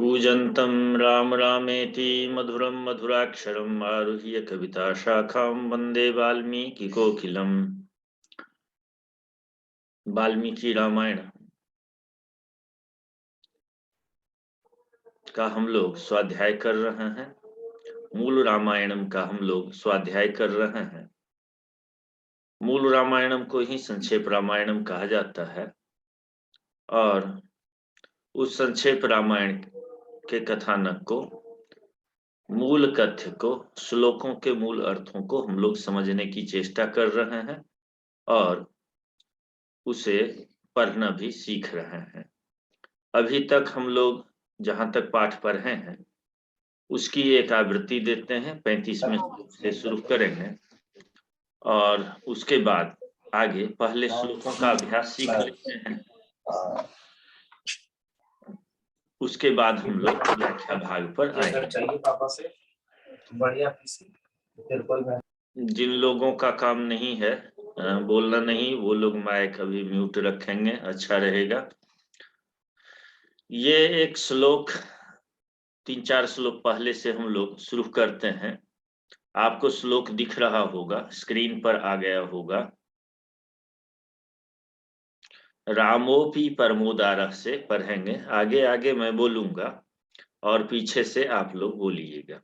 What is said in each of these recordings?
कूजन्तं राम रामेति मधुरं मधुराक्षरम् आरुह्य कविताशाखां वन्दे वाल्मीकिकोकिलम्। वाल्मीकि रामायण का हम लोग स्वाध्याय कर रहे हैं। मूल रामायणम का हम लोग स्वाध्याय कर रहे हैं। मूल रामायणम को ही संक्षेप रामायणम कहा जाता है और उस संक्षेप रामायण के कथानक को, मूल कथ्य को, श्लोकों के मूल अर्थों को हम लोग समझने की चेष्टा कर रहे हैं और उसे पढ़ना भी सीख रहे हैं। अभी तक हम लोग जहां तक पाठ पढ़े हैं उसकी एक आवृत्ति देते हैं। 35वें श्लोक से शुरू करेंगे और उसके बाद आगे पहले श्लोकों का अभ्यास सीख लेते हैं। उसके बाद हम लोग व्याख्या भाग पर आएंगे। जिन लोगों का काम नहीं है बोलना नहीं, वो लोग माइक अभी म्यूट रखेंगे, अच्छा रहेगा। ये एक श्लोक 3-4 श्लोक पहले से हम लोग शुरू करते हैं। आपको श्लोक दिख रहा होगा, स्क्रीन पर आ गया होगा। रामोपि परमोदारः से पढ़ेंगे। आगे आगे मैं बोलूंगा और पीछे से आप लोग बोलिएगा।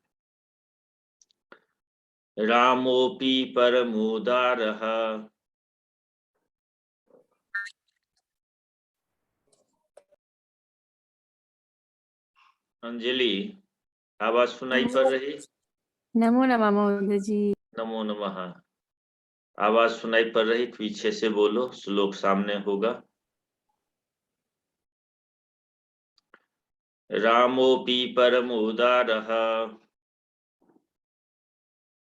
रामोपि परमोदारः। अंजलि, आवाज सुनाई पड़ रही? नमो नमः महोदय जी। नमो नमः। आवाज सुनाई पड़ रही? पीछे से बोलो, श्लोक सामने होगा। रामोपि परमोदारः।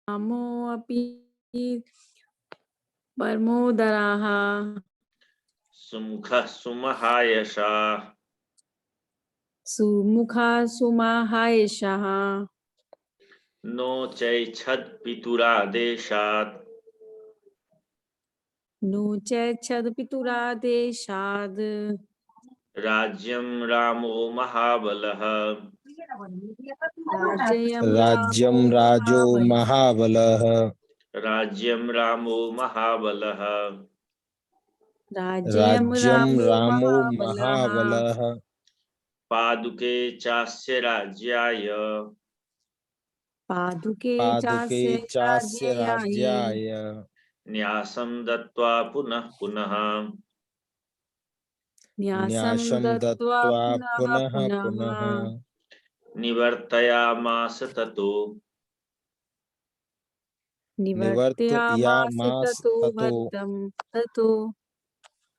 रामोऽपि परमोदरः। सुमुखः सुमहायशः। सुमुखः सुमहायशः। नो चैच्छद पितुरादेशात्। नो चैच्छद पितुरादेशात्। राज्यं रामो महाबलः। राज्यं राजो महाबलः। राज्यं रामो महाबलः। राज्यं रामो महाबलः। पादुके चास्य राज्याय। पादुके चास्य राज्याय। न्यासं दत्त्वा पुनः पुनः। न्यासं दत्त्वा पुनः पुनः। निवर्तयामास ततो। निवर्तयामास ततो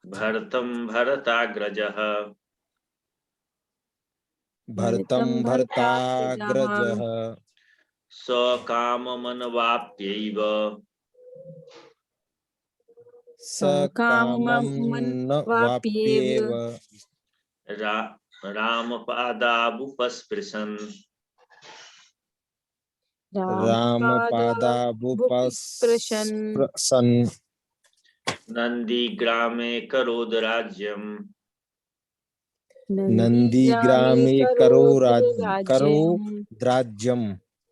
भरतं भरताग्रजः। भरतं भरताग्रजः। सकाममनवाप्यैव। सकाममनवाप्येव। रामपादाबुपस्पृशन्। रामपादाबुपस्पृशन्। नन्दीग्रामे करोदराज्यम्। नन्दीग्रामे करोद्राज्यम्।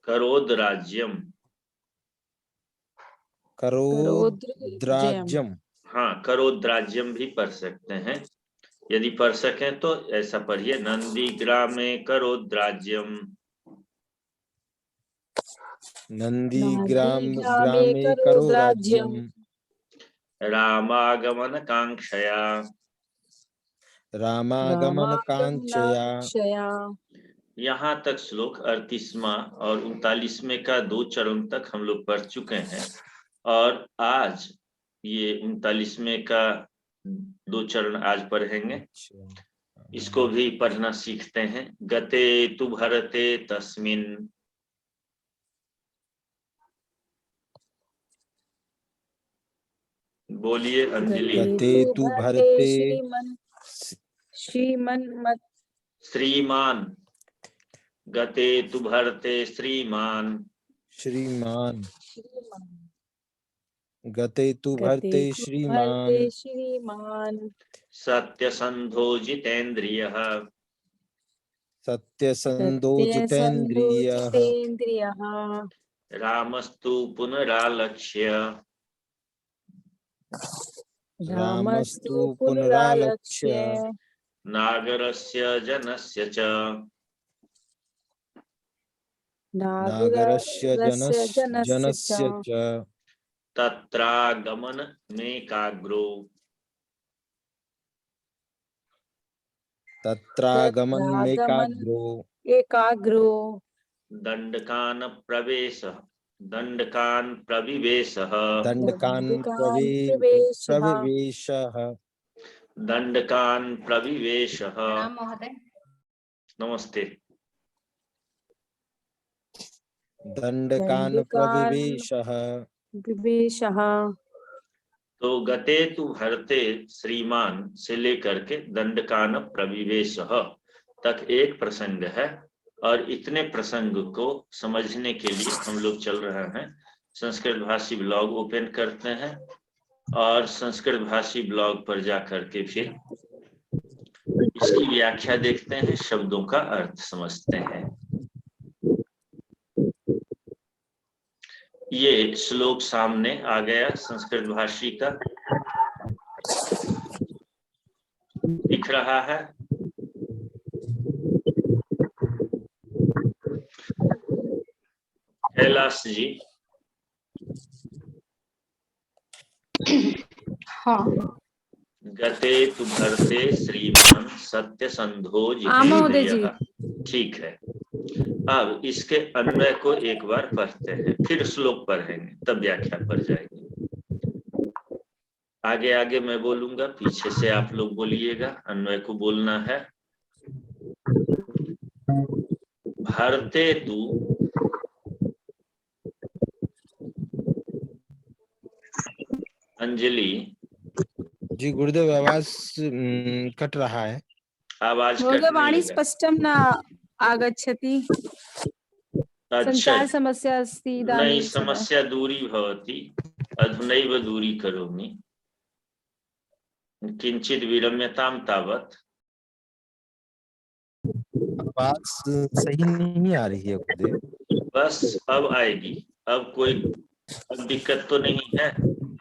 करोद्राज्यम्। हाँ, करोद्राज्यम भी पढ़ सकते हैं। यदि पढ़ सकें तो ऐसा पढ़िए, नंदीग्रामे करोद्राज्यम। नंदीग्रामे करोद्राज्यम्। रामागमन कांक्षया। रामागमन कांक्षया। यहाँ तक श्लोक 38वां और 39वें का 2 चरण तक हम लोग पढ़ चुके हैं और आज ये 39वें का 2 चरण आज पढ़ेंगे। इसको भी पढ़ना सीखते हैं। गते तु भरते तस्मिन्। बोलिए अंजलि। गते तु भरते श्रीमान। गते तु भरते श्रीमान। श्रीमान। गते तु भरते श्रीमान। सत्यसंधो जितेन्द्रियः। सत्यसन्धो जितेन्द्रियः जितेन्द्रियः रामस्तु पुनरालक्ष्य रामस्तु पुनरालक्ष्य नागरस्य जनस्य च नागरस्य जनस्य च तत्रागमनमेकाग्रो तत्रागमनमेकाग्रो एकाग्रो दंडकान प्रविवेशः दण्डकान् प्रवेशः प्रविवेशः दंडकान प्रविवेशः। प्रणाम महोदय। नमस्ते। दण्डकान् प्रविवेशः विवेशः। तो गते तु भरते श्रीमान से लेकर के दंडकान प्रविवेशः तक एक प्रसंग है और इतने प्रसंग को समझने के लिए हम लोग चल रहे हैं। संस्कृत भाषी ब्लॉग ओपन करते हैं और संस्कृत भाषी ब्लॉग पर जाकर के फिर इसकी व्याख्या देखते हैं, शब्दों का अर्थ समझते हैं। ये श्लोक सामने आ गया संस्कृत भाषी का, दिख रहा है। कैलाश जी। हाँ। गते तु भरते श्रीमान सत्यसंधो जितेन्द्रियः। ठीक है, अब इसके अन्वय को एक बार पढ़ते हैं, फिर श्लोक पढ़ेंगे, तब व्याख्या पर जाएंगे। आगे आगे मैं बोलूंगा, पीछे से आप लोग बोलिएगा, अन्वय को बोलना है। भरते तु अंजलि जी गुरुदेव, आवाज कट रहा है। आवाज वाणी स्पष्टं न आगच्छति। संचार समस्या अस्ति नहीं, इदानीं। समस्या दूरी भवति, अधुनैव दूरी करोमि, किंचित विरम्यतां तावत्। आवाज सही नहीं आ रही है गुरुदेव। बस अब आएगी, अब कोई दिक्कत तो नहीं है,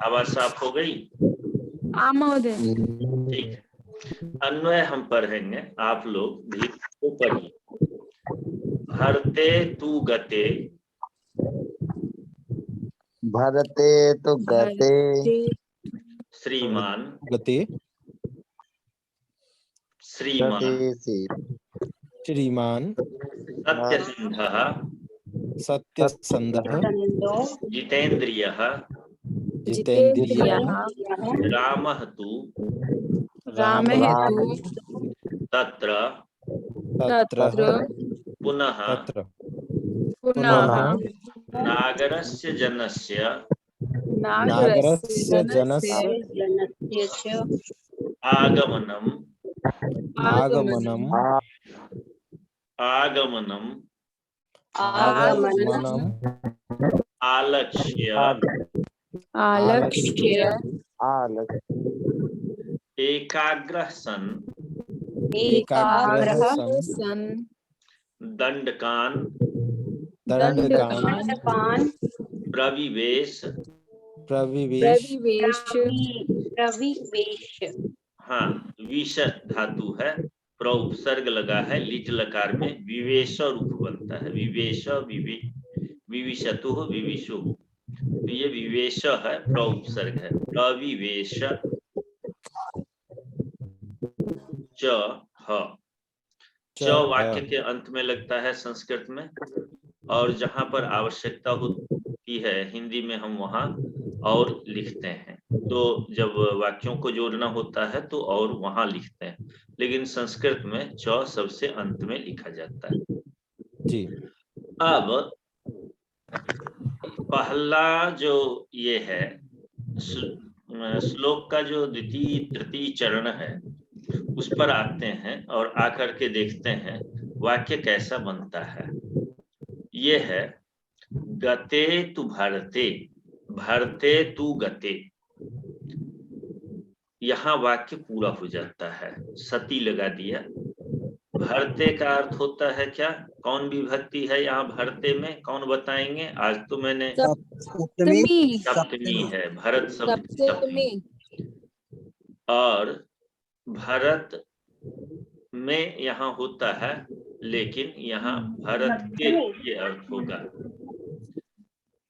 आवाज साफ हो गई। महोदय। ठीक है, अन्वय हम पढ़ेंगे, आप लोग भी तो पढ़िए। भरते तु गते, भरते तो गते श्रीमान गते श्रीमान सत्यसंधः सत्यसन्धः जितेन्द्रियः जितेन्द्रियः रामः तु तत्र पुनः नागरस्य जनस्य आगमनम् आलक्ष्य एकाग्रः सन् दंडकान प्रविवेश। हाँ, विष धातु है, प्र उपसर्ग लगा है, लिट लकार में विवेश रूप बनता है। विवेश विविशतु विविशु, तो ये विवेश है, प्र उपसर्ग है। प्रविवेश च वाक्य के अंत में लगता है संस्कृत में, और जहां पर आवश्यकता होती है हिंदी में हम वहां और लिखते हैं। तो जब वाक्यों को जोड़ना होता है तो और वहां लिखते हैं, लेकिन संस्कृत में च सबसे अंत में लिखा जाता है जी। अब पहला जो ये है श्लोक का जो द्वितीय तृतीय चरण है उस पर आते हैं और आकर के देखते हैं वाक्य कैसा बनता है। ये है गते तु भरते, भरते तु गते। यहाँ वाक्य पूरा हो जाता है, सती लगा दिया, भरते का अर्थ होता है क्या? कौन विभक्ति है यहाँ भरते में? कौन बताएंगे? आज तो मैंने सप्तमी सप्तमी है, भरत शब्द की सप्तमी। और भरत में यहाँ होता है, लेकिन यहाँ भरत के ये अर्थ होगा।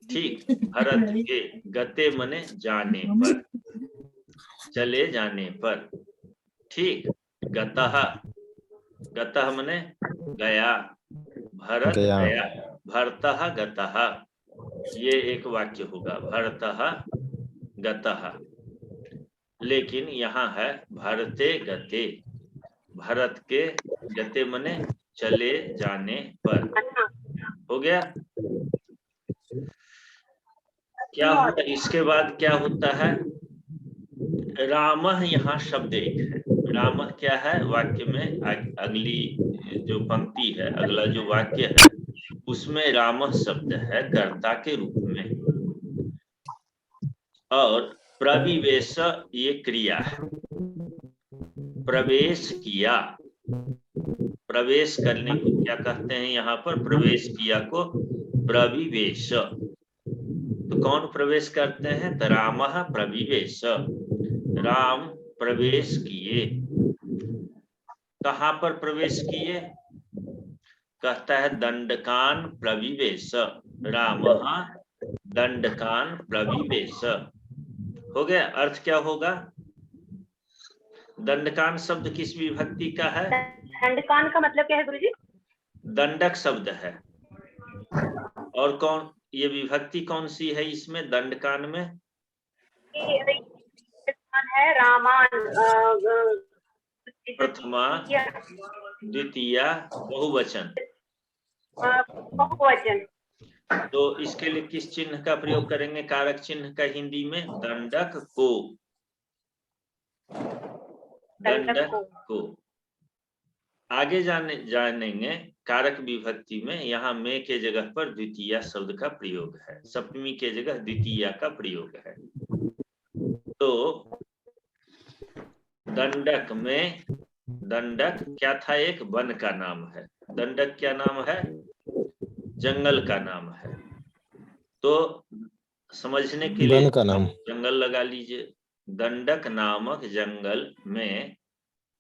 ठीक, भरत के, गते मने जाने पर, चले जाने पर। ठीक, गतः, गतः मने गया, भरत गया, भरतः गतः, ये एक वाक्य होगा, भरतः गतः। लेकिन यहाँ है भरते गते, भरत के गते मने चले जाने पर। हो गया? क्या होता है इसके बाद? क्या होता है? रामः यहाँ शब्द एक है। रामः क्या है? वाक्य में अगली जो पंक्ति है, अगला जो वाक्य है, उसमें रामः शब्द है कर्ता के रूप में। और प्रविवेश ये क्रिया है, प्रवेश किया, प्रवेश करने को क्या कहते हैं यहाँ पर? प्रवेश किया को प्रविवेश। तो कौन प्रवेश करते हैं? तो रामः प्रविवेश, राम प्रवेश किए। कहाँ पर प्रवेश किए? कहता है दंडकान प्रविवेश, रामः दंडकान प्रविवेश। हो गया? अर्थ क्या होगा? दंडकान शब्द किस विभक्ति का है? दंडकान का मतलब क्या है गुरुजी? दंडक शब्द है। और कौन ये विभक्ति कौन सी है इसमें दंडकान में? है रामान, प्रथमा, द्वितीया, बहुवचन। बहुवचन। तो इसके लिए किस चिन्ह का प्रयोग करेंगे? कारक चिन्ह का हिंदी में दंडक को, दंडक को। आगे जानेंगे कारक विभक्ति में यहाँ में के जगह पर द्वितीया शब्द का प्रयोग है, सप्तमी के जगह द्वितीया का प्रयोग है। तो दंडक में, दंडक क्या था? एक वन का नाम है। दंडक क्या नाम है? जंगल का नाम है। तो समझने के लिए वन का नाम, जंगल लगा लीजिए। दंडक नामक जंगल में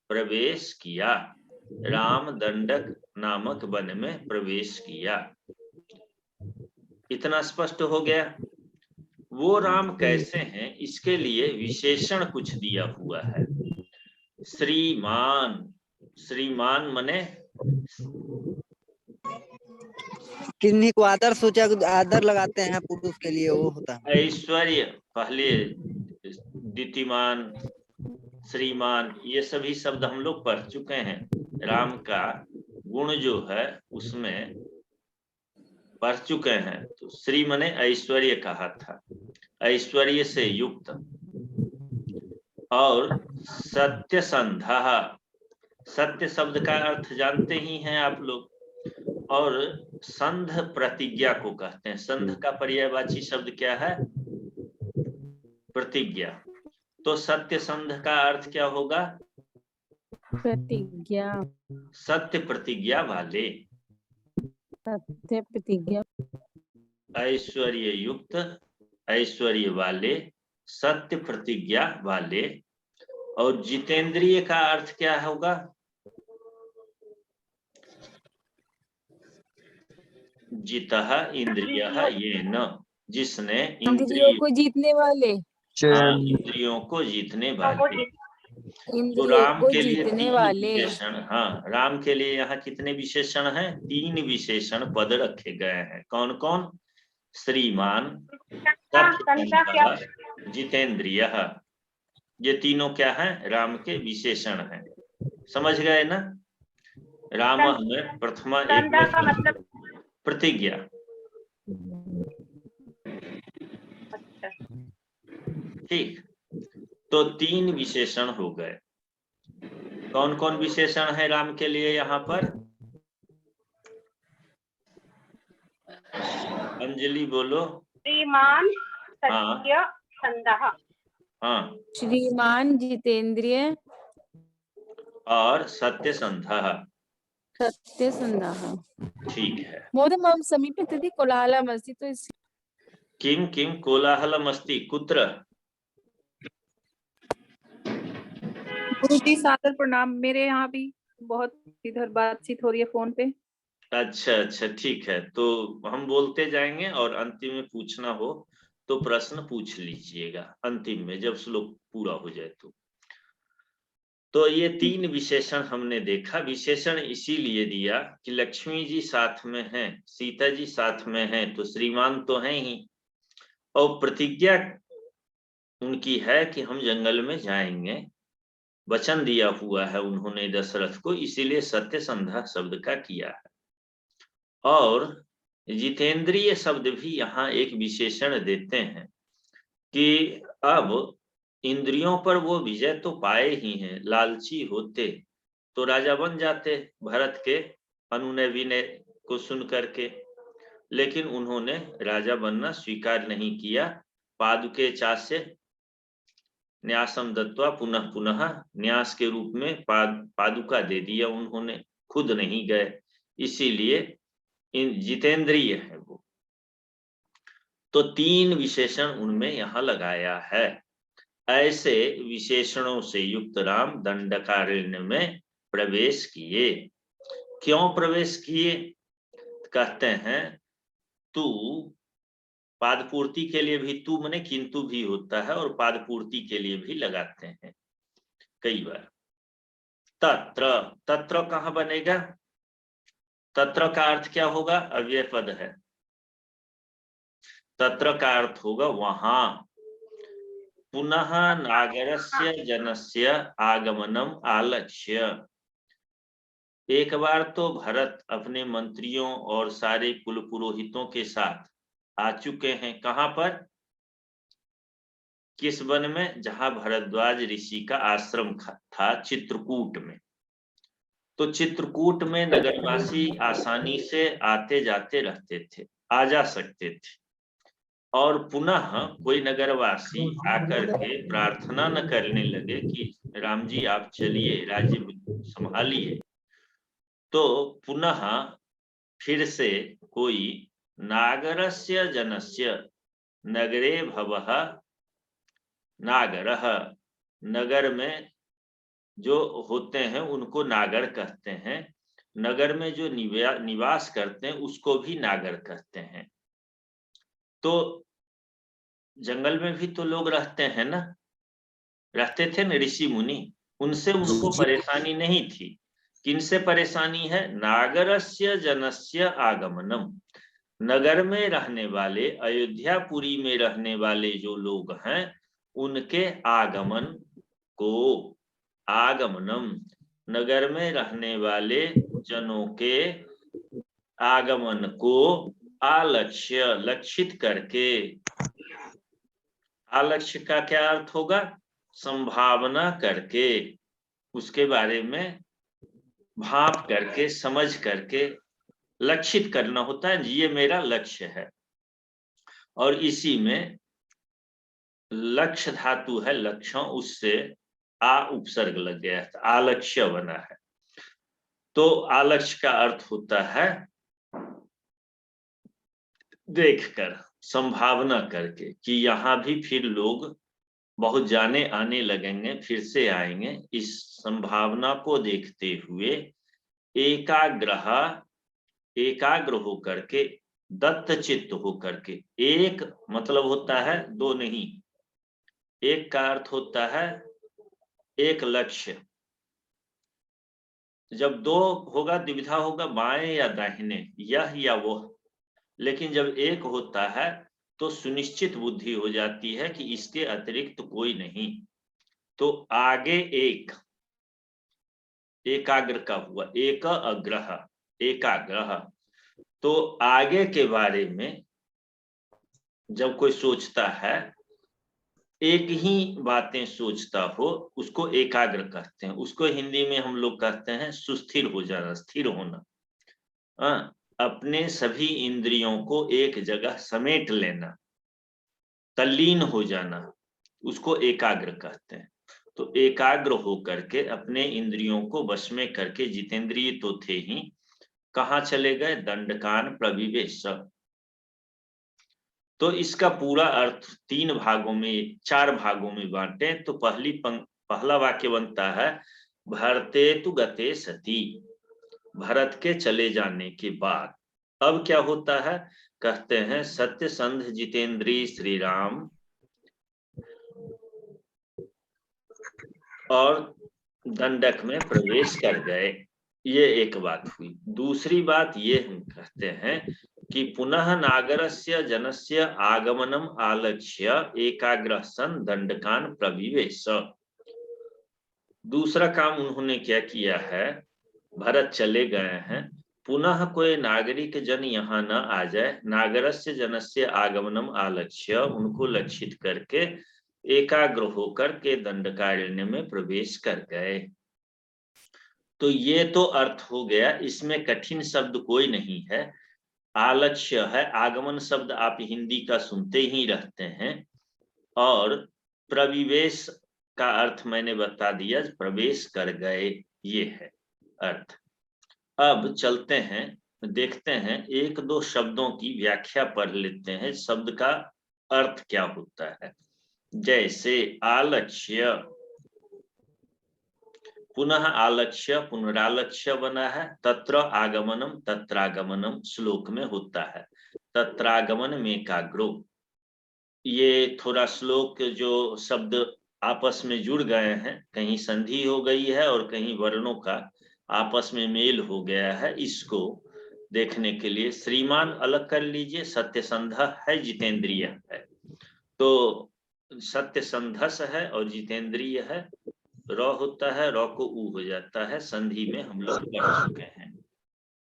प्रवेश किया, राम दंडक नामक वन में प्रवेश किया। इतना स्पष्ट हो गया? वो राम कैसे हैं इसके लिए विशेषण कुछ दिया हुआ है। श्रीमान, श्रीमान मने किन्हीं को आदर सोचा, आदर लगाते हैं पुरुष के लिए, वो होता है ऐश्वर्य। पहले द्वितीमान, श्रीमान, ये सभी शब्द हम लोग पढ़ चुके हैं। राम का गुण जो है उसमें पढ़ चुके हैं। तो श्री मने ऐश्वर्य कहा था, ऐश्वर्य से युक्त। और सत्यसंधा, सत्य शब्द का अर्थ जानते ही हैं आप लोग। और संध प्रतिज्ञा को कहते हैं। संध का पर्यायवाची शब्द क्या है? प्रतिज्ञा। तो सत्य संध का अर्थ क्या होगा? प्रतिज्ञा, सत्य प्रतिज्ञा वाले, सत्य प्रतिज्ञा, ऐश्वर्य युक्त, ऐश्वर्य वाले, सत्य प्रतिज्ञा वाले। और जितेंद्रिय का अर्थ क्या होगा? जितः इंद्रियः येन, जिसने इंद्रियों को जीतने वाले, इंद्रियों को जीतने वाले। तो इंद्रियों राम को के लिए जीतने तीन वाले। विशेषण, हाँ, राम के लिए यहाँ कितने विशेषण हैं? 3 विशेषण पद रखे गए हैं। कौन कौन? श्रीमान, जितेंद्रिय, ये तीनों क्या हैं? राम के विशेषण हैं। समझ गए ना? राम में प्रथमा एक प्रतिज्ञा। ठीक, तो 3 विशेषण हो गए। कौन कौन विशेषण है राम के लिए यहाँ पर? अंजलि बोलो। श्रीमान, सत्य संधा। हाँ, श्रीमान, जितेंद्रिय और सत्य संधा। सत्यसन्धाः। ठीक है। महोदय मम समीपे तदि कोलाहलमस्ति तो इस किम किम कोलाहलमस्ति कुत्र? गुरुजी सादर प्रणाम। मेरे यहाँ भी बहुत इधर बातचीत हो रही है फोन पे। अच्छा अच्छा ठीक है, तो हम बोलते जाएंगे और अंतिम में पूछना हो तो प्रश्न पूछ लीजिएगा अंतिम में, जब श्लोक पूरा हो जाए तो ये 3 विशेषण हमने देखा। विशेषण इसीलिए दिया कि लक्ष्मी जी साथ में हैं, सीता जी साथ में हैं, तो श्रीमान तो हैं ही, और प्रतिज्ञा उनकी है कि हम जंगल में जाएंगे, वचन दिया हुआ है उन्होंने दशरथ को, इसीलिए सत्यसंधा शब्द का किया है। और जितेंद्रिय शब्द भी यहाँ एक विशेषण देते हैं कि अब इंद्रियों पर वो विजय तो पाए ही हैं, लालची होते तो राजा बन जाते भरत के अनुनय विनय को सुन करके, लेकिन उन्होंने राजा बनना स्वीकार नहीं किया। पादुके चास्य न्यासम दत्वा पुनः पुनः, न्यास के रूप में पादुका दे दिया उन्होंने, खुद नहीं गए, इसीलिए जितेंद्रिय है वो। तो 3 विशेषण उनमें यहाँ लगाया है। ऐसे विशेषणों से युक्त राम दंडकारण्य में प्रवेश किए। क्यों प्रवेश किए? कहते हैं तू, पादपूर्ति के लिए भी तू मने किंतु भी होता है, और पादपूर्ति के लिए भी लगाते हैं कई बार। तत्र, तत्र कहाँ बनेगा? तत्र का अर्थ क्या होगा? अव्यय पद है। तत्र का अर्थ होगा वहां। पुनः नागरस्य जनस्य आगमनम आलक्ष्य। एक बार तो भरत अपने मंत्रियों और सारे कुल पुरोहितों के साथ आ चुके हैं। कहां पर? किस वन में? जहां भरद्वाज ऋषि का आश्रम था, चित्रकूट में। तो चित्रकूट में नगरवासी आसानी से आते जाते रहते थे, आ जा सकते थे। और पुनः कोई नगरवासी आकर के प्रार्थना न करने लगे कि राम जी आप चलिए, राज्य संभालिए, तो पुनः फिर से कोई नागरस्य जनस्य, नगरे भवः नागरः, नगर में जो होते हैं उनको नागर कहते हैं, नगर में जो निवास करते हैं उसको भी नागर कहते हैं। तो जंगल में भी तो लोग रहते हैं ना, रहते थे न ऋषि मुनि, उनसे उनको परेशानी नहीं थी। किनसे परेशानी है? नागरस्य जनस्य आगमनम, नगर में रहने वाले, अयोध्यापुरी में रहने वाले जो लोग हैं उनके आगमन को, आगमनम, नगर में रहने वाले जनों के आगमन को आलक्ष्य, लक्षित करके। आलक्ष्य का क्या अर्थ होगा? संभावना करके, उसके बारे में भाप करके, समझ करके लक्षित करना होता है, ये मेरा लक्ष्य है। और इसी में लक्ष्य धातु है लक्षण, उससे आ उपसर्ग लग गया है, आलक्ष्य बना है। तो आलक्ष्य का अर्थ होता है देखकर, संभावना करके कि यहाँ भी फिर लोग बहुत जाने आने लगेंगे, फिर से आएंगे। इस संभावना को देखते हुए एकाग्र होकर के, दत्त चित्त होकर के, एक मतलब होता है दो नहीं, एक का अर्थ होता है एक लक्ष्य। जब दो होगा द्विविधा होगा, बाएं या दाहिने, यह या वह, लेकिन जब एक होता है तो सुनिश्चित बुद्धि हो जाती है कि इसके अतिरिक्त कोई नहीं। तो आगे एक, एकाग्र का हुआ, एक अग्रह, एकाग्रह। तो आगे के बारे में जब कोई सोचता है, एक ही बातें सोचता हो, उसको एकाग्र कहते हैं। उसको हिंदी में हम लोग कहते हैं सुस्थिर हो जाना, स्थिर होना। अपने सभी इंद्रियों को एक जगह समेट लेना, तल्लीन हो जाना, उसको एकाग्र कहते हैं। तो एकाग्र हो करके अपने इंद्रियों को वश में करके, जितेंद्रिय तो थे ही, कहाँ चले गए? दंडकान प्रविवेश। तो इसका पूरा अर्थ 3 भागों में, 4 भागों में बांटे तो पहला वाक्य बनता है भरते तु गते सती, भरत के चले जाने के बाद अब क्या होता है? कहते हैं सत्यसंध जितेंद्रिय श्री राम और दंडक में प्रवेश कर गए। ये एक बात हुई। दूसरी बात ये हम कहते हैं कि पुनः नागरस्य जनस्य आगमनम आलक्ष्य एकाग्रः सन दंडकान प्रविवेश। दूसरा काम उन्होंने क्या किया है? भरत चले गए हैं, पुनः कोई नागरिक जन यहाँ न आ जाए, नागरस्य जनस्य आगमनम आलक्ष्य, उनको लक्षित करके एकाग्र होकर के दंडकारण्य में प्रवेश कर गए। तो ये तो अर्थ हो गया, इसमें कठिन शब्द कोई नहीं है। आलक्ष्य है, आगमन शब्द आप हिंदी का सुनते ही रहते हैं, और प्रविवेश का अर्थ मैंने बता दिया, प्रवेश कर गए, ये है अर्थ। अब चलते हैं, देखते हैं 1-2 शब्दों की व्याख्या पढ़ लेते हैं, शब्द का अर्थ क्या होता है। जैसे आलक्ष्य, पुनः आलक्ष्य पुनरालक्ष्य बना है, तत्र आगमनम तत्रागमनम श्लोक में होता है, तत्रागमन में एकाग्रो। ये थोड़ा श्लोक जो शब्द आपस में जुड़ गए हैं, कहीं संधि हो गई है और कहीं वर्णों का आपस में मेल हो गया है, इसको देखने के लिए श्रीमान अलग कर लीजिए, सत्यसंध है, जितेंद्रिय है, तो सत्यसंधस है और जितेंद्रिय है, र होता है, र को ऊ हो जाता है, संधि में हम लोग पढ़ चुके हैं,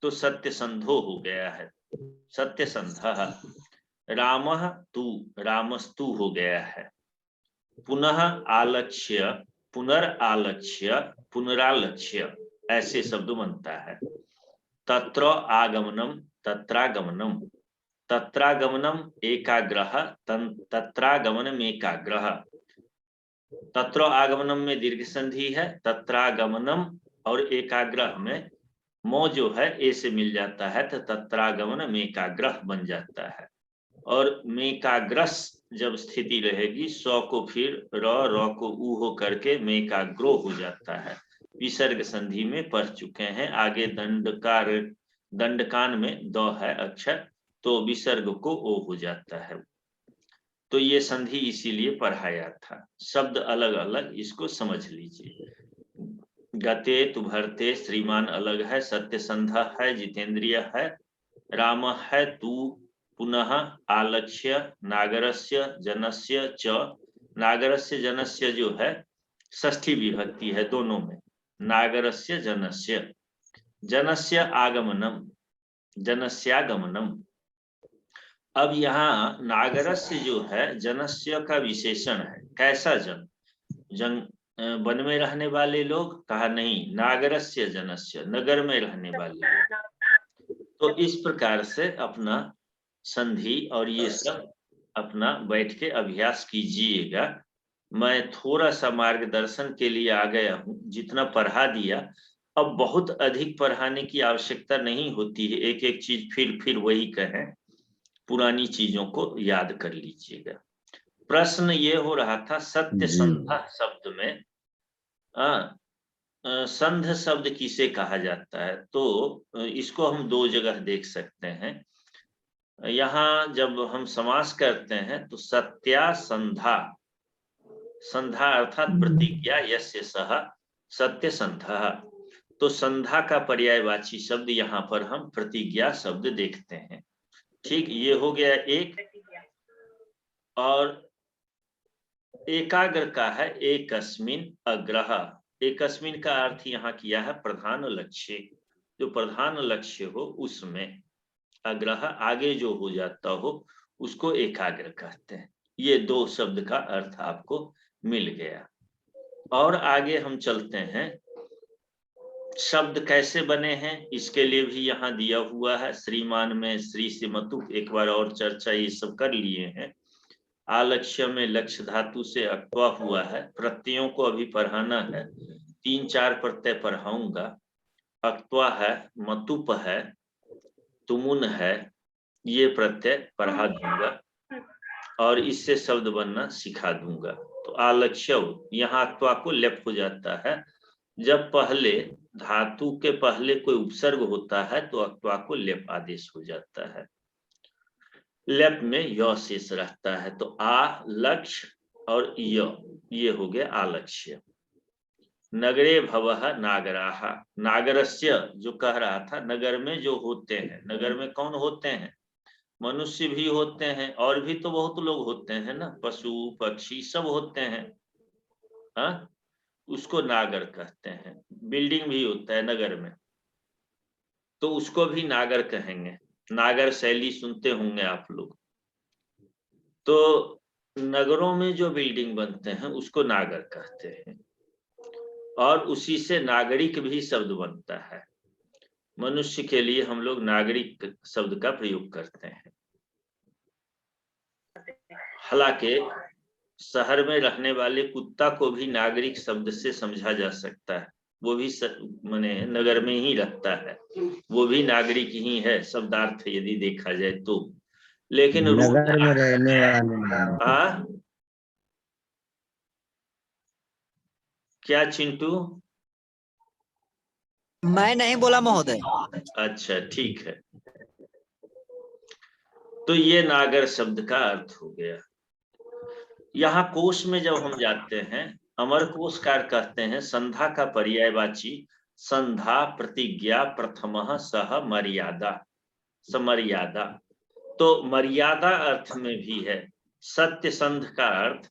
तो सत्यसंधो हो गया है, सत्यसंध। रामः तू, रामस्तु हो गया है। पुनः आलक्ष्य, पुनरालक्ष्य, पुनरालक्ष्य, ऐसे शब्द बनता है। तत्र आगमनम तत्रागमनम, तत्रागमनम एकाग्रह, तत्रागमनम एकाग्रह। तत्र आगमनम में दीर्घ संधि है, तत्रागमनम और एकाग्रह में मो जो है ए से मिल जाता है, तो तत्रागमन मेकाग्रह बन जाता है। और मेकाग्रस जब स्थिति रहेगी, स्व को फिर र को ऊ हो करके मेकाग्रो हो जाता है, विसर्ग संधि में पढ़ चुके हैं। आगे दंडकान में द है अक्षर, तो विसर्ग को ओ हो जाता है, तो ये संधि इसीलिए पढ़ाया था। शब्द अलग अलग, इसको समझ लीजिए। गते तु भरते, श्रीमान अलग है, सत्यसंध है, जितेंद्रिय है, राम है, तू, पुनः आलक्ष्य, नागरस्य जनस्य च, नागरस्य जनस्य जो है षष्ठी विभक्ति है दोनों में, नागरस्य जनस्य, जनस्य आगमनम, जनस्यागमनम। अब यहाँ नागरस्य जो है जनस्य का विशेषण है, कैसा जन? जन वन में रहने वाले लोग? कहा नहीं, नागरस्य जनस्य, नगर में रहने वाले लोग। तो इस प्रकार से अपना संधि और ये सब अपना बैठ के अभ्यास कीजिएगा। मैं थोड़ा सा मार्गदर्शन के लिए आ गया हूँ, जितना पढ़ा दिया, अब बहुत अधिक पढ़ाने की आवश्यकता नहीं होती है, एक एक चीज फिर वही कहें, पुरानी चीजों को याद कर लीजिएगा। प्रश्न ये हो रहा था सत्य संध शब्द में, संध शब्द किसे कहा जाता है? तो इसको हम 2 जगह देख सकते हैं। यहाँ जब हम समास करते हैं तो सत्या संधा, संधा अर्थात प्रतिज्ञा, यस्य सह सत्य संधा, तो संधा का पर्यायवाची शब्द यहाँ पर हम प्रतिज्ञा शब्द देखते हैं। ठीक, ये हो गया एक। और एकाग्र का है एकस्मिन अग्रह, एकस्मिन का अर्थ यहाँ किया है प्रधान लक्ष्य, जो प्रधान लक्ष्य हो उसमें, अग्रह आगे जो हो जाता हो उसको एकाग्र कहते हैं। ये 2 शब्द का अर्थ आपको मिल गया। और आगे हम चलते हैं, शब्द कैसे बने हैं इसके लिए भी यहाँ दिया हुआ है। श्रीमान में श्री से मतु, एक बार और चर्चा ये सब कर लिए हैं। आलक्ष्य में लक्ष्य धातु से अक्वा हुआ है। प्रत्ययों को अभी पढ़ाना है, 3-4 प्रत्यय पढ़ाऊंगा। अक्वा है, मतुप है, तुमुन है, ये प्रत्यय पढ़ा दूंगा और इससे शब्द बनना सिखा दूंगा। तो आलक्ष्य, यहाँ अक्वा को लेप हो जाता है। जब पहले धातु के पहले कोई उपसर्ग होता है तो अक्वा को लेप आदेश हो जाता है। लेप में य शेष रहता है, तो आ लक्ष्य और य, ये हो गया आलक्ष्य। नगरे भवः नागराः, नागरस्य जो कह रहा था, नगर में जो होते हैं, नगर में कौन होते हैं? मनुष्य भी होते हैं और भी तो बहुत लोग होते हैं ना, पशु पक्षी सब होते हैं। हाँ, उसको नागर कहते हैं। बिल्डिंग भी होता है नगर में, तो उसको भी नागर कहेंगे। नागर शैली सुनते होंगे आप लोग। तो नगरों में जो बिल्डिंग बनते हैं उसको नागर कहते हैं और उसी से नागरिक भी शब्द बनता है। मनुष्य के लिए हम लोग नागरिक शब्द का प्रयोग करते हैं। हालांकि शहर में रहने वाले कुत्ता को भी नागरिक शब्द से समझा जा सकता है, वो भी माने नगर में ही रहता है, वो भी नागरिक ही है शब्दार्थ यदि देखा जाए तो। लेकिन नगर में रहने वाले क्या चिंटू? मैं नहीं बोला महोदय। अच्छा ठीक है, तो ये नागर शब्द का अर्थ हो गया। यहाँ कोश में जब हम जाते हैं, अमर कोशकार कहते हैं संधा का पर्यायवाची संधा प्रतिज्ञा प्रथमः सह मर्यादा, समर्यादा। तो मर्यादा अर्थ में भी है। सत्य संध का अर्थ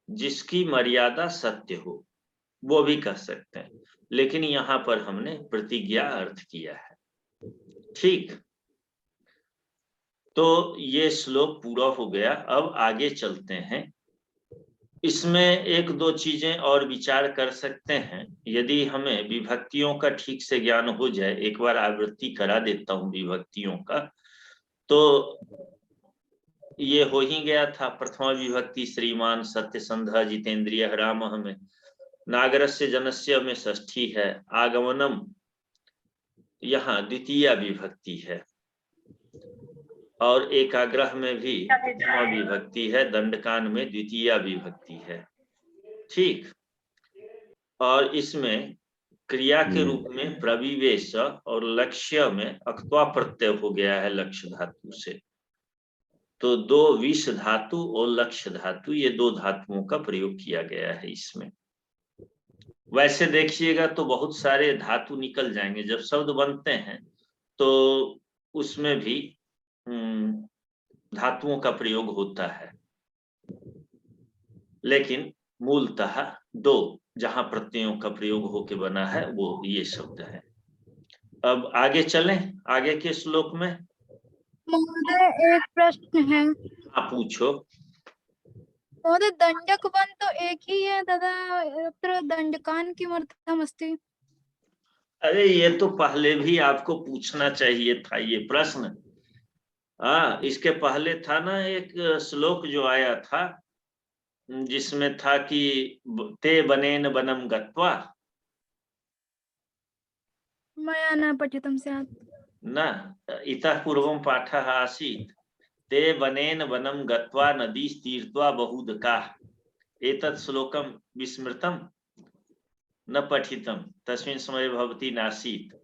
जिसकी मर्यादा सत्य हो, वो भी कह सकते हैं, लेकिन यहाँ पर हमने प्रतिज्ञा अर्थ किया है। ठीक, तो ये श्लोक पूरा हो गया। अब आगे चलते हैं। इसमें एक दो चीजें और विचार कर सकते हैं। यदि हमें विभक्तियों का ठीक से ज्ञान हो जाए, एक बार आवृत्ति करा देता हूं विभक्तियों का, तो ये हो ही गया था। प्रथमा विभक्ति श्रीमान सत्यसंध जितेंद्रिय रामः में, नागरस्य जनस्य में षष्ठी है, आगमनम यहाँ द्वितीय विभक्ति है, और एकाग्रह में भी प्रथमा विभक्ति है, दंडकान में द्वितीय विभक्ति है। ठीक, और इसमें क्रिया के रूप में प्रविवेश और लक्ष्य में अक्त्वा प्रत्यय हो गया है लक्ष्य धातु से। तो दो विष धातु और लक्ष्य धातु, ये दो धातुओं का प्रयोग किया गया है इसमें। वैसे देखिएगा तो बहुत सारे धातु निकल जाएंगे जब शब्द बनते हैं, तो उसमें भी धातुओं का प्रयोग होता है, लेकिन मूलतः दो जहां प्रत्ययों का प्रयोग होके बना है वो ये शब्द है। अब आगे चलें, आगे के श्लोक में। महोदय एक प्रश्न है। हाँ पूछो। महोदय दंडक वन तो एक ही है तथा अत्र दंडकान किमर्थम् अस्ति? अरे ये तो पहले भी आपको पूछना चाहिए था ये प्रश्न। हाँ, इसके पहले था ना एक श्लोक जो आया था जिसमें था कि ते बनेन वनम गत्वा, मया न पठितं स्यात्। न इतः पूर्वं पाठः आसीत्, ते वनेन वनम गत्वा नदीस्तीर्त्वा बहुदकाः। एतत् श्लोकं विस्मृतं न पठितं, तस्मिन् समये भवती नासीत्,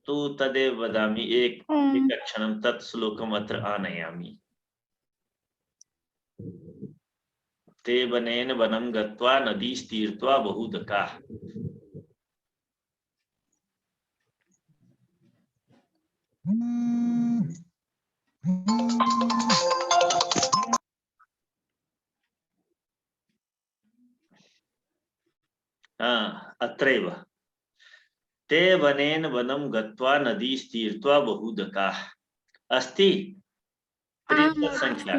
तु तदेव वदामि। एक क्षणं तत् श्लोकम् अत्र आनयामि। ते वनेन वनं गत्वा नदीस्तीर्त्वा बहुदकाः। अत्रैव ते वनेन वनं गत्वा नदीस्तीर्त्वा बहुदकाः अस्ति त्रिंशत् संख्या।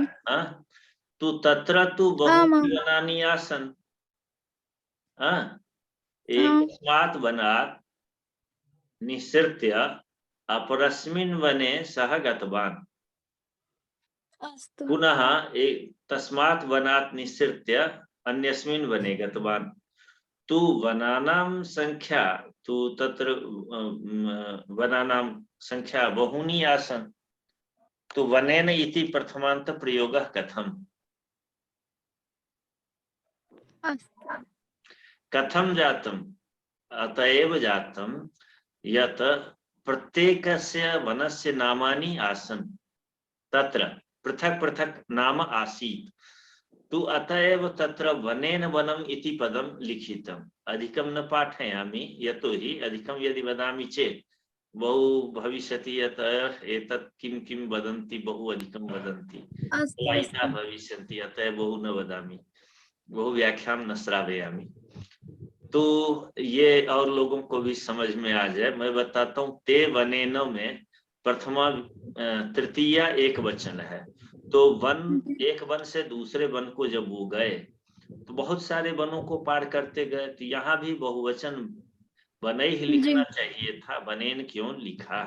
तु तत्र तु बहूनि वनानि आसन्। एकस्मात् वनात् निसृत्य अपरस्मिन् वने सः गतवान्। अस्तु पुनः एक तस्मात् वनात् निसृत्य अन्यस्मिन् वने गतवान्। तु वनानां संख्या तु तत्र वनानां संख्या बहूनि आसन्। तो वनेन इति प्रथमान्त प्रयोगः कथम्? अस्तु कथं जातम्? अतएव जातं यत् प्रत्येकस्य वनस्य नामानि आसन्, तत्र पृथक पृथक नाम आसीत्। तु अतएव तत्र वनेन वनम् इति पदं लिखितम्। अधिकं न पाठयामि, यतोहि अधिकं यदि वदामि चेत् बहु भविष्यति, यत् एतत् किं किं वदन्ति, बहु अधिकं वदन्ति, अस्तु वायिताः भविष्यन्ति, अतः बहु न वदामि, बहु व्याख्यां न श्रावयामि। तो ये और लोगों को भी समझ में आ जाए, मैं बताता हूँ। ते वनेन में प्रथमा तृतीया एक वचन है। तो वन, एक वन से दूसरे वन को जब वो गए तो बहुत सारे वनों को पार करते गए। तो यहाँ भी बहुवचन वनै ही लिखना चाहिए था, वनेन क्यों लिखा?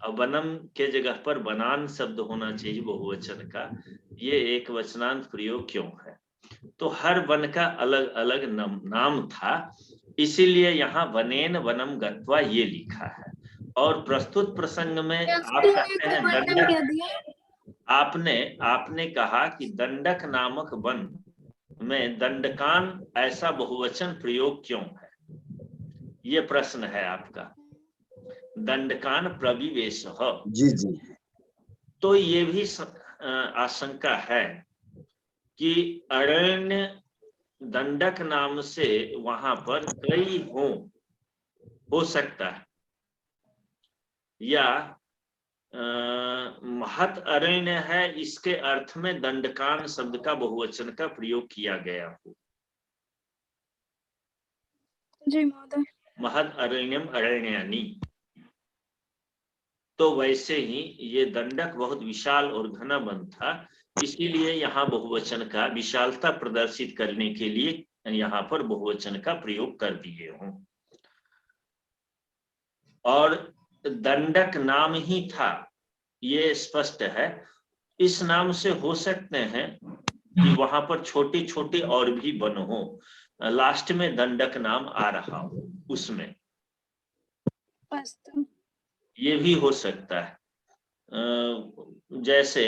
अब वनम के जगह पर वनान शब्द होना चाहिए बहुवचन का, ये एक वचनांत प्रयोग क्यों है? तो हर वन का अलग अलग नाम था, इसीलिए यहाँ वनेन वनम गत्वा ये लिखा है। और प्रस्तुत प्रसंग में आप कहते हैं दंडक, आपने कहा कि दंडक नामक वन में दंडकान ऐसा बहुवचन प्रयोग क्यों है? ये प्रश्न है आपका। दंडकान प्रविवेश हो। जी जी। तो ये भी आशंका है कि अरण्य दंडक नाम से वहां पर कई हो सकता है, या महत अरण्य है, इसके अर्थ में दंडकान शब्द का बहुवचन का प्रयोग किया गया हो। जी महोदय। महत अरण्यम अरण्यानि। तो वैसे ही ये दंडक बहुत विशाल और घना वन था, इसीलिए यहाँ बहुवचन का विशालता प्रदर्शित करने के लिए यहाँ पर बहुवचन का प्रयोग कर दिए हों। और दंडक नाम ही था, ये स्पष्ट है। इस नाम से हो सकते हैं कि वहां पर छोटे छोटे और भी वन हो, लास्ट में दंडक नाम आ रहा हो उसमें, ये भी हो सकता है। जैसे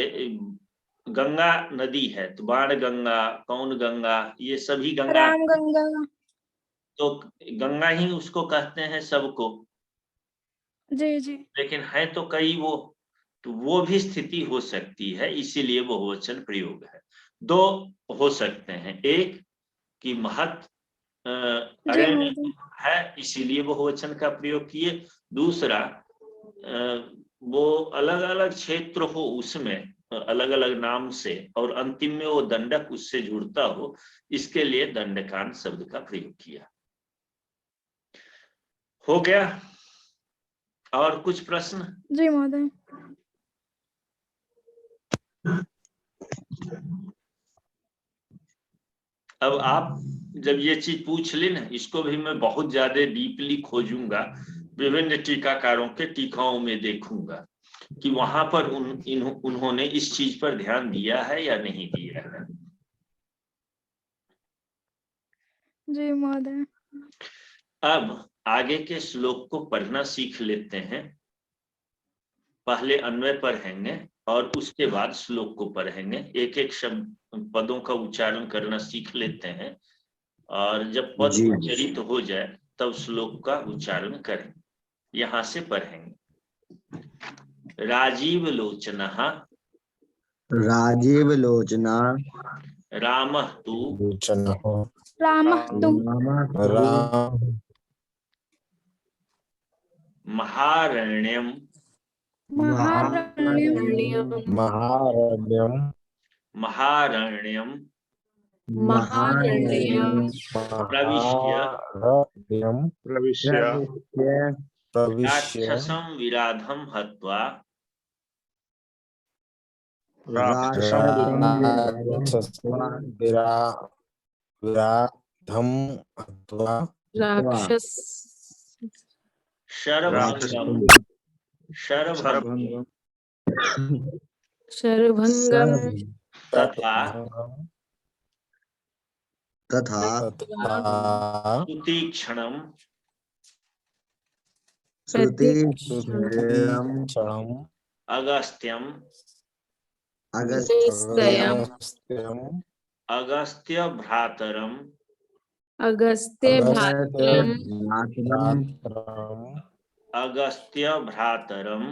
गंगा नदी है तो बाण गंगा, कौन गंगा, ये सभी गंगा, राम गंगा, तो गंगा ही उसको कहते हैं सबको। जी जी। लेकिन है तो कई वो, तो वो भी स्थिति हो सकती है, इसीलिए बहुवचन प्रयोग है। दो हो सकते हैं, एक कि महत अरण्य है इसीलिए बहुवचन का प्रयोग किए, दूसरा वो अलग अलग क्षेत्र हो उसमें अलग अलग नाम से, और अंतिम में वो दंडक उससे जुड़ता हो, इसके लिए दंडकान शब्द का प्रयोग किया। हो गया? और कुछ प्रश्न? जी महोदय। अब आप जब ये चीज पूछ ली ना, इसको भी मैं बहुत ज्यादा डीपली खोजूंगा, विभिन्न टीकाकारों के टीकाओं में देखूंगा कि वहां पर उन्होंने इस चीज पर ध्यान दिया है या नहीं दिया है। जी महोदय। अब आगे के श्लोक को पढ़ना सीख लेते हैं। पहले अन्वय पढ़ेंगे और उसके बाद श्लोक को पढ़ेंगे। एक एक शब्द पदों का उच्चारण करना सीख लेते हैं, और जब पद उच्चारित हो जाए तब श्लोक का उच्चारण करें। यहां से पढ़ेंगे। राजीव लोचना, राजीव लोचना, रामः तु, रामः तु, महारण्यम, महारण्यम, प्रविश्य राक्षसं विराधं हत्वा, शरभंगम शरभंगम तथा तथा सुतीक्ष्णम श्रुतिक्षणम अगस्त्यम निस्तयम् अगस्त्य भ्रातरम अगस्त्य भ्रातरम् अगस्त्य भ्रातरम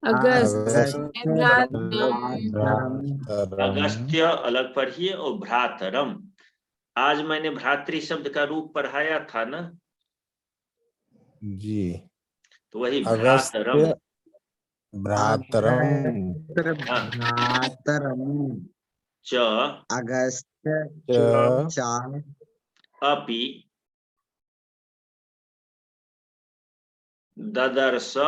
अगस्त्य भ्रातरम् अगस्त्य अलग पढ़िए और भ्रातरम। आज मैंने भ्रातृ शब्द का रूप पढ़ाया था ना, जी। तो वही भ्रातरम। भ्रातरम च अगस्त अपि ददर्श ह।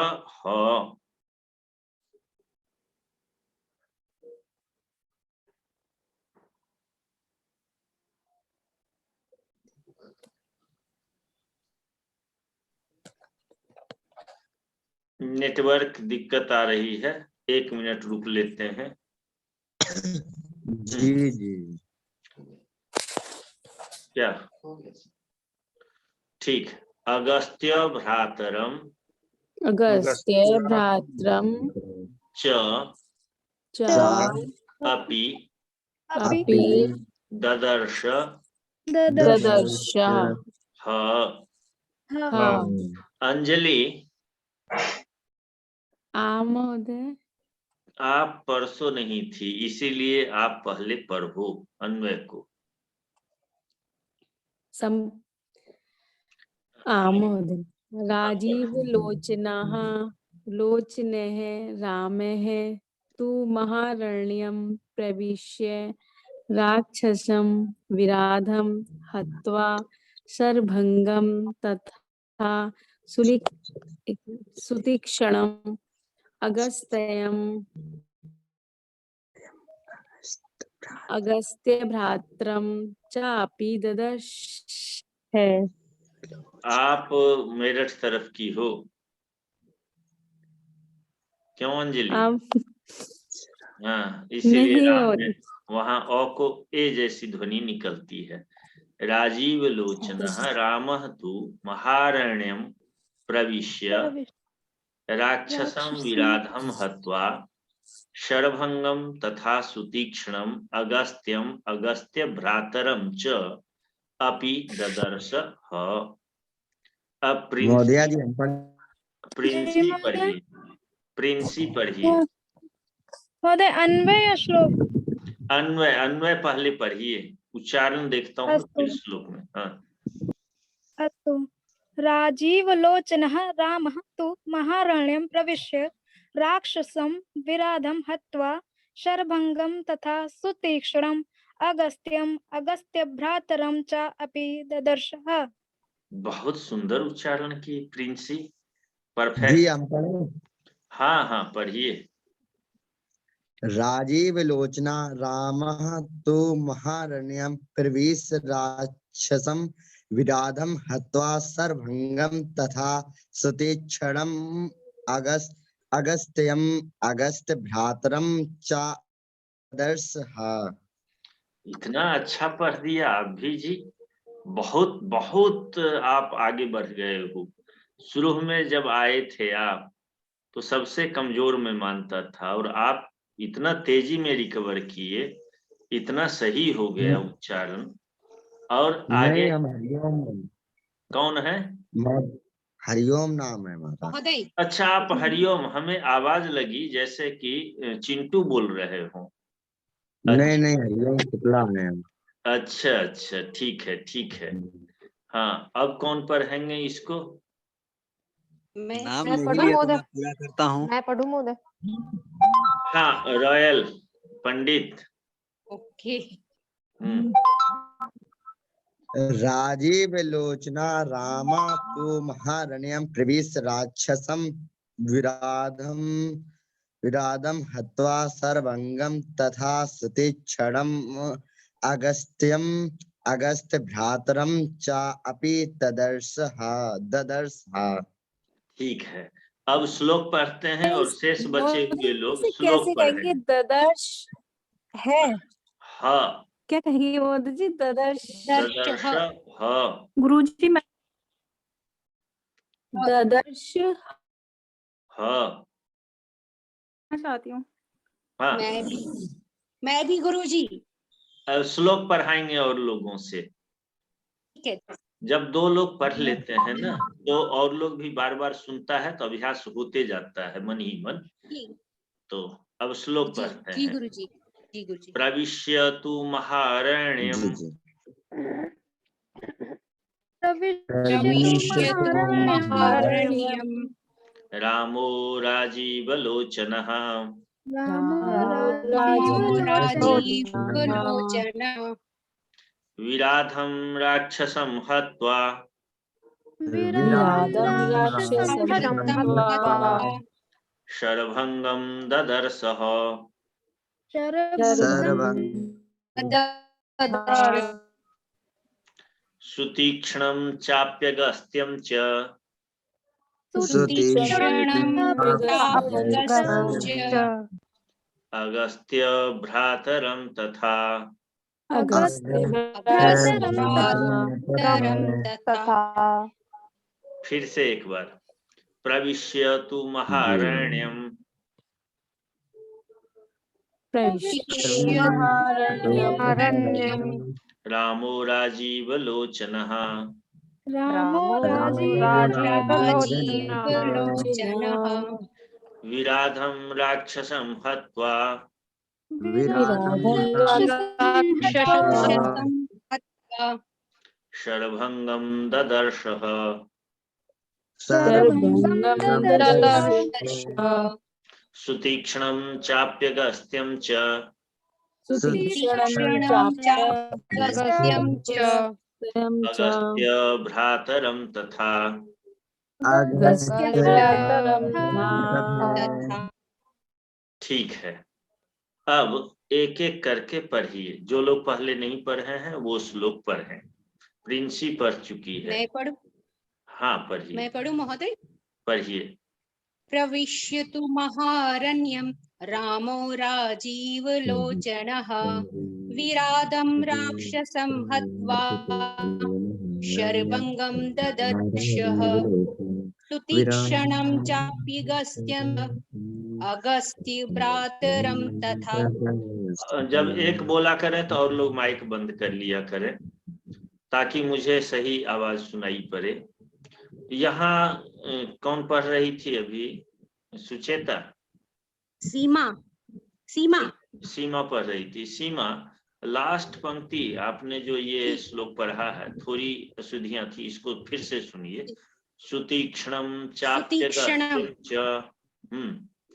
नेटवर्क दिक्कत आ रही है, 1 मिनट रुक लेते हैं। जी जी क्या ठीक। अगस्त्य भ्रातरम अगस्त्य भ्रातरम् च च अपि अपि ददर्श ददर्श ह। ह। अंजलि, महोदय। आप परसों नहीं थी, इसीलिए आप पहले पढ़ो अन्वय को। महोदय। राजीव लोचनाः लोचनः रामः तु महारण्यं प्रविश्य राक्षसं विराधं हत्वा शरभंगं तथा सुतीक्ष्णम् अगस्त्य भ्रातरं चापि ददर्श है। आप मेरठ तरफ की हो क्यों अंजलि? हाँ, इसीलिए वहां अ को ए जैसी ध्वनि निकलती है। राजीव लोचनः रामः तु महारण्यं प्रविश्य राक्षसं विराधं हत्वा शरभंगं तथा सुतीक्ष्णम् अगस्त्यम् अगस्त्य भ्रातरं च अपि ददर्श ह। अब मोदिया जी प्रिंसी पढ़िए, प्रिंसी पढ़िए। महोदय अन्वय या श्लोक? अन्वय, अन्वय पहले पढ़िए, उच्चारण देखता हूँ अस्तु फिर श्लोक में। हाँ, अस्तु। राजीवलोचनः रामः तु महारण्यं प्रविश्य राक्षसं विराधं हत्वा शरभंगं तथा सुतीक्ष्णम् अगस्त्यम् अगस्त्यभ्रातरं च अपि ददर्शः। बहुत सुंदर उच्चारण की प्रिंसी, जी परफेक्ट। हम पढ़े। हाँ हाँ पढ़िए। राजीव लोचना रामः तो महारण्यं प्रविश्य राक्षसं विराधं हत्वा शरभंगं तथा सुतीक्ष्णम् अगस्त्यम् अगस्त्य भ्रातरं च ददर्शः। इतना अच्छा पढ़ दिया आप भी जी, बहुत बहुत आप आगे बढ़ गए हो। शुरू में जब आए थे आप तो सबसे कमजोर मैं मानता था, और आप इतना तेजी में रिकवर किए, इतना सही हो गया उच्चारण। और आगे नहीं, हम हरिओम कौन है? हरिओम नाम है हमारा। अच्छा, आप हरिओम, हमें आवाज लगी जैसे कि चिंटू बोल रहे हो। नहीं नहीं, हरिओम शुक्ला है। अच्छा अच्छा, ठीक है ठीक है। हाँ, अब कौन पढ़ेंगे इसको? नाम नहीं लिया तो मैं पूरा करता हूँ। मैं पढ़ूं महोदय? हाँ, रॉयल पंडित। ओके। राजीव लोचना रामा तो महारण्यं प्रविश्य राक्षसं विराधं विराधं हत्वा शरभंगं तथा सुतीक्ष्णम् अगस्त्यम् अगस्त्य भ्रातरं च अपि ददर्शः। ठीक है, अब श्लोक पढ़ते हैं और शेष बचे हुए लोग कैसे श्लोक कहेंगे? पढ़ेंगे। ददर्श है, हाँ, क्या कहेंगे मोदी जी? ददर्श, ददर्श, हाँ, गुरुजी मैं ददर्श, हाँ, चाहती हूँ। हाँ। मैं भी गुरुजी। अब श्लोक पढ़ाएंगे और लोगों से। ठीक है। जब दो लोग पढ़ लेते हैं ना, तो और लोग भी बार बार सुनता है तो अभ्यास होते जाता है मन ही मन। तो अब श्लोक पढ़ते जी हैं। गुरुजी, जी गुरुजी। प्रविश्यतु महारण्यम जी जी। प्रविश्यतु रामो राजीवलोचनः राजीवलोचनः विराधं राक्षसं हत्वा शरभंगं ददर्शः सुतीक्ष्णं चाप्यगस्त्यं च अगस्त्य भ्रातरं तथा। फिर से एक बार। प्रविश्यतु महारण्यम रामो राजीवलोचनः विराधं राक्षसं हत्वा शरभंगं ददर्शः सुतीक्ष्णं चाप्यगस्त्यं च अगस्त्य भ्रातरं तथा। ठीक है, अब एक एक करके पढ़िए। जो लोग पहले नहीं पढ़े हैं वो श्लोक पढ़ें। प्रिंसी पढ़ चुकी है। मैं पढ़ूं? हाँ पढ़िए। मैं पढ़ूं महोदय? पढ़िए। प्रविश्यतु महारण्यं रामो राजीवलोचनः विराधं राक्षसं हत्वा शरभंगं ददर्शः सुतीक्ष्णं चाप्यगस्त्यम् अगस्त्य भ्रातरं तथा। जब एक बोला करें तो और लोग माइक बंद कर लिया करें ताकि मुझे सही आवाज सुनाई पड़े। यहाँ कौन पढ़ रही थी अभी? सुचेता? सीमा पढ़ रही थी। सीमा, लास्ट पंक्ति आपने जो ये श्लोक पढ़ा है थोड़ी अशुद्धियां थी, इसको फिर से सुनिए। सुतीक्ष्णम चाप्यगस्त्यं च।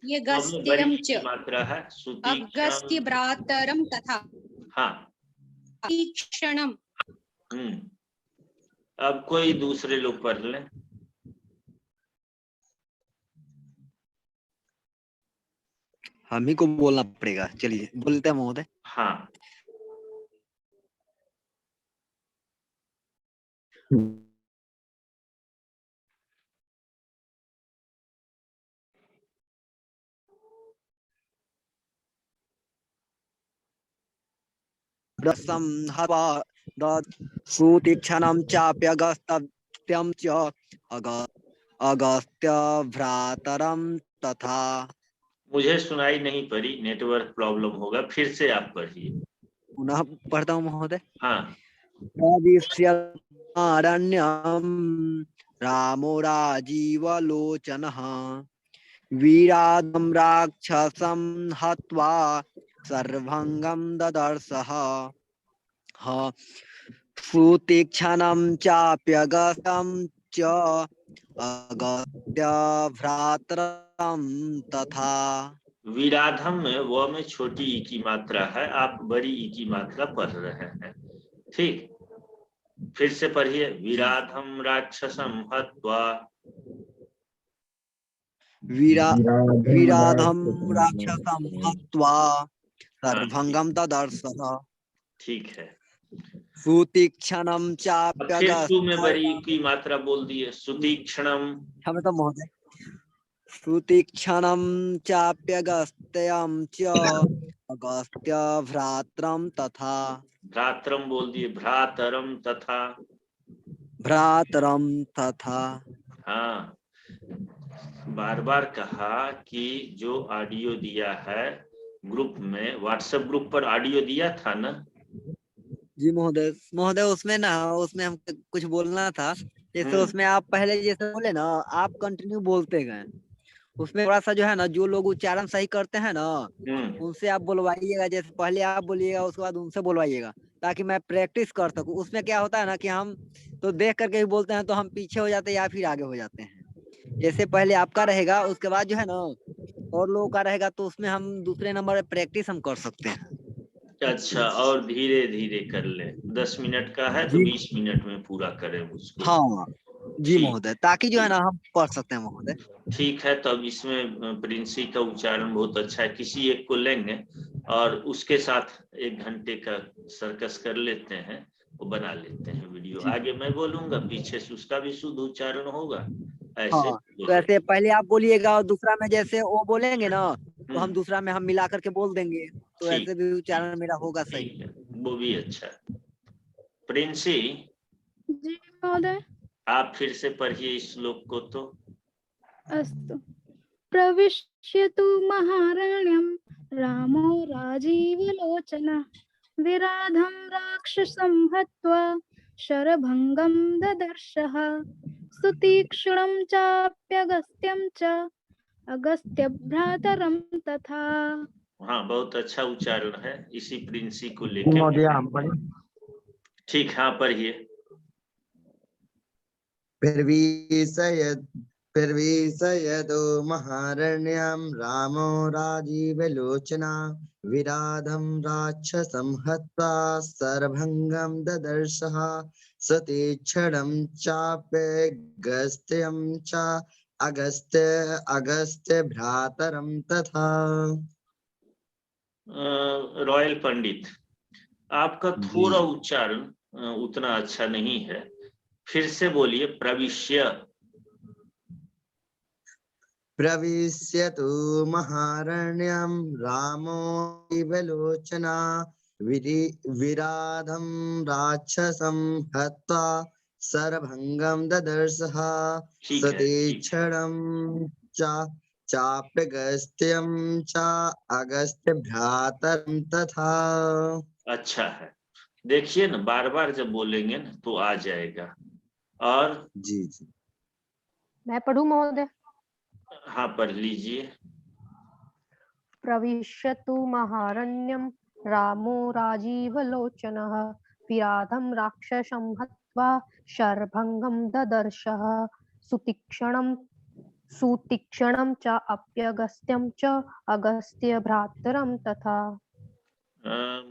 ये गस्त्यम च मात्रा है। अगस्त्य भ्रातरम तथा। हाँ, तीक्ष्णम। अब कोई दूसरे लोग पढ़ लें। हम ही को बोलना पड़ेगा। चलिए बोलते हैं महोदय। हाँ। सुतीक्ष्णं चाप्यगस्त्यं च अगस्त्य भ्रातरं तथा। मुझे सुनाई नहीं पड़ी, नेटवर्क प्रॉब्लम होगा। फिर से आप पढ़िए। पुनः पढ़ता हूँ महोदय। हाँ। प्रविश्यरण्यं रामो राजीवलोचनः विराधं राक्षसं हत्वा सर्वभंगं ददर्शः सुतीक्ष्णं चाप्यगस्त्यं च अगस्त्य भ्रातरं तथा। विराधम में वो में छोटी ई की मात्रा है, आप बड़ी ई की मात्रा पढ़ रहे हैं। ठीक, फिर से पढ़िए। विराधम राक्षसम हत्वा विराधम राक्षसं हत्वा सर्वभंगं ददर्शः। ठीक है। सुतीक्ष्णं चाप्यगस्त्यं। फिर में बड़ी की मात्रा बोल दिए। सुतीक्ष्णम। क्षम्यतां महोदय। सुतीक्ष्णं चाप्यगस्त्यं च अगस्त्य भ्रात्रं तथा भ्रातरम बोल दिए, भ्रातरम तथा। भ्रातरं तथा। हाँ, बार बार कहा कि जो ऑडियो दिया है ग्रुप में, व्हाट्सएप ग्रुप पर ऑडियो दिया था ना। जी महोदय, महोदय उसमें ना, उसमें हम कुछ बोलना था, जैसे उसमें आप पहले जैसे बोले ना, आप कंटिन्यू बोलते गए, उसमें थोड़ा सा जो है ना, जो लोग उच्चारण सही करते हैं ना, उनसे आप बोलवाइएगा। जैसे पहले आप बोलिएगा, उसके बाद उनसे बोलवाइएगा, ताकि मैं प्रैक्टिस कर सकूं। उसमें क्या होता है ना कि हम तो देख करके भी बोलते हैं, तो हम पीछे हो जाते हैं या फिर आगे हो जाते हैं। जैसे पहले आपका रहेगा, उसके बाद जो है ना और लोगों का रहेगा, तो उसमें हम दूसरे नंबर पे प्रैक्टिस हम कर सकते हैं। अच्छा, और धीरे धीरे कर ले। 10 मिनट का है तो 20 मिनट में पूरा करें उसको। हाँ जी महोदय, ताकि जो है ना हम पढ़ सकते हैं महोदय। ठीक है, तो अब इसमें प्रिंसी का उच्चारण बहुत अच्छा है। किसी एक को लेंगे और उसके साथ 1 घंटे का सर्कस कर लेते हैं, वो बना लेते हैं वीडियो। आगे मैं बोलूंगा, पीछे से उसका भी शुद्ध उच्चारण होगा। ऐसे हाँ, तो ऐसे पहले आप बोलिएगा और दूसरा में जैसे वो बोलेंगे ना, तो हम दूसरा में हम मिला करके बोल देंगे, तो ऐसे भी उच्चारण मेरा होगा सही। वो भी अच्छा। प्रिंसी जी महोदय। आप फिर से पढ़िए इस श्लोक को तो। अस्तु। प्रविश्यतु महारण्यं रामो राजीवलोचनः विराधं राक्षसं हत्वा शरभङ्गं ददर्शः सुतीक्ष्णं चाप्यगस्त्यं च अगस्त्यभ्रातरं तथा। हाँ, बहुत अच्छा उच्चारण है। इसी प्रिंसी को लेके ठीक। हाँ, पढ़िए। फिर्वीसयदो महारण्यं रामो राजीवलोचना विराधं राक्षसं हत्वा शरभङ्गं ददर्शः सतीक्ष्णं चाप्यगस्त्यं च अगस्त्य भ्रातरं तथा। रॉयल पंडित, आपका थोड़ा उच्चारण उतना अच्छा नहीं है, फिर से बोलिए। प्रविश्य। प्रविश्यतु महारण्यं रामो राजीवलोचना विराधं राक्षसं हत्वा शरभङ्गं ददर्शः सतीक्ष्णं चाप्यगस्त्यं च अगस्त्यभ्रातरं तथा। अच्छा है, देखिए ना, बार बार जब बोलेंगे ना तो आ जाएगा। और जी मैं पढ़ूं महोदय? हाँ, पढ़ लीजिए। प्रविश्यतु महारण्यं रामो राजीवलोचनः विराधं राक्षसं हत्वा शरभङ्गं ददर्शः सुतीक्ष्णं च अप्यगस्त्यं च अगस्त्यभ्रातरं तथा।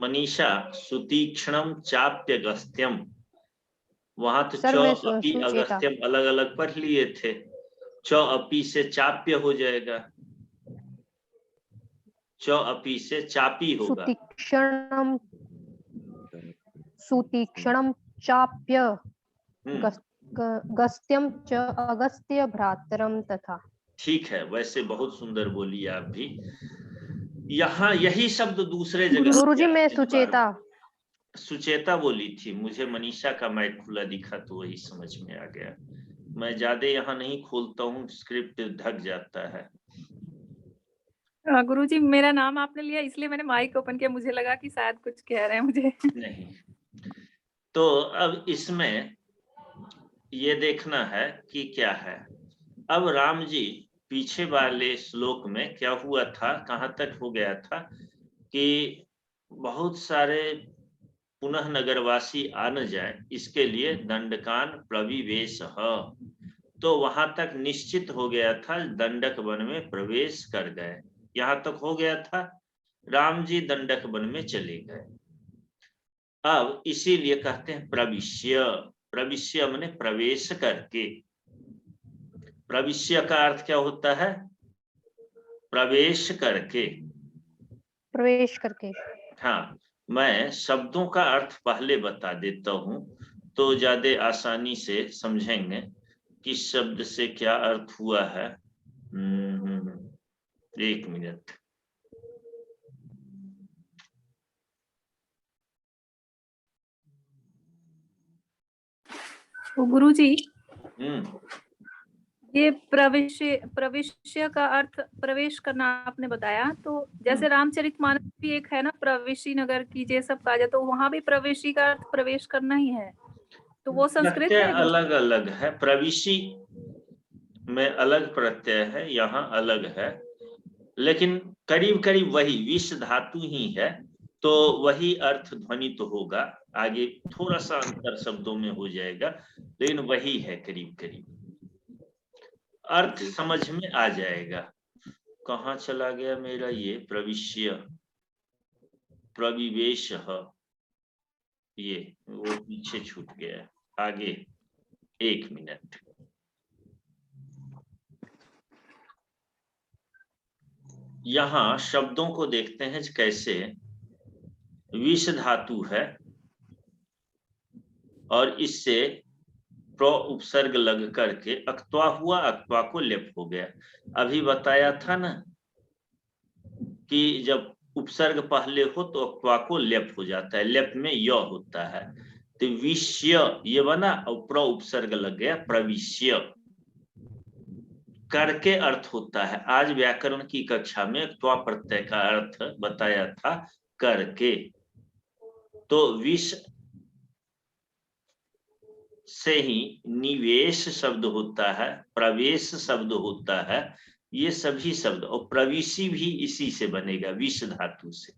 मनीषा, सुतीक्ष्णम चाप्यगस्त्यम, वहां तो च अपि अगस्त्यम अलग अलग पढ़ लिए थे। च अपि से चाप्य हो जाएगा, च अपि से चापी होगा। सुतीक्ष्णं चाप्य गस्त्यं च अगस्त्य भ्रातरं तथा। ठीक है, वैसे बहुत सुंदर बोली आप भी। यहाँ यही शब्द दूसरे जगह गुरुजी मैं सुचेता बोली थी। मुझे मनीषा का माइक खुला दिखा तो वही समझ में आ गया। मैं ज्यादा यहाँ नहीं खोलता हूँ, स्क्रिप्ट ढक जाता है। गुरुजी मेरा नाम आपने लिया इसलिए मैंने माइक ओपन किया, मुझे लगा कि शायद कुछ कह रहे हैं मुझे। नहीं, तो अब इसमें ये देखना है कि क्या है। अब राम जी पीछे वाले श्लोक में क्या हुआ था, कहाँ तक हो गया था कि बहुत सारे पुनः नगरवासी आ न जाए, इसके लिए दंडकान प्रविवेश, तो वहां तक निश्चित हो गया था, दंडक वन में प्रवेश कर गए। यहाँ तक हो गया था, राम जी दंडक वन में चले गए। अब इसीलिए कहते हैं प्रविश्य। प्रविश्य माने प्रवेश करके। प्रविश्य का अर्थ क्या होता है? प्रवेश करके। प्रवेश करके। हाँ, मैं शब्दों का अर्थ पहले बता देता हूँ तो ज्यादा आसानी से समझेंगे कि शब्द से क्या अर्थ हुआ है। एक मिनट। तो गुरुजी, हम्म, ये प्रविश्य का अर्थ प्रवेश करना आपने बताया, तो जैसे रामचरितमानस भी एक है ना, प्रवेशी नगर की ये सब कहा जाए, तो वहां भी प्रवेशी का अर्थ प्रवेश करना ही है, तो वो संस्कृत प्रत्यय है। अलग अलग है, प्रविशी में अलग प्रत्यय है, यहाँ अलग है, लेकिन करीब करीब वही विष धातु ही है, तो वही अर्थ ध्वनित होगा। आगे थोड़ा सा अंतर शब्दों में हो जाएगा, लेकिन वही है करीब करीब, अर्थ समझ में आ जाएगा। कहाँ चला गया मेरा ये प्रविश्य, प्रविवेश, ये वो पीछे छूट गया। आगे एक मिनट। यहाँ शब्दों को देखते हैं कैसे। विष धातु है और इससे प्र उपसर्ग लग करके अक्त्वा हुआ, अक्त्वा को लेप हो गया। अभी बताया था ना कि जब उपसर्ग पहले हो तो अक्त्वा को लेप हो जाता है, लेप में य होता है, तो विष्य ये बना और प्र उपसर्ग लग गया, प्रविश्य। करके अर्थ होता है। आज व्याकरण की कक्षा में त्वा प्रत्यय का अर्थ बताया था करके। तो विष से ही निवेश शब्द होता है, प्रवेश शब्द होता है, ये सभी शब्द, और प्रविशी भी इसी से बनेगा, विष धातु से।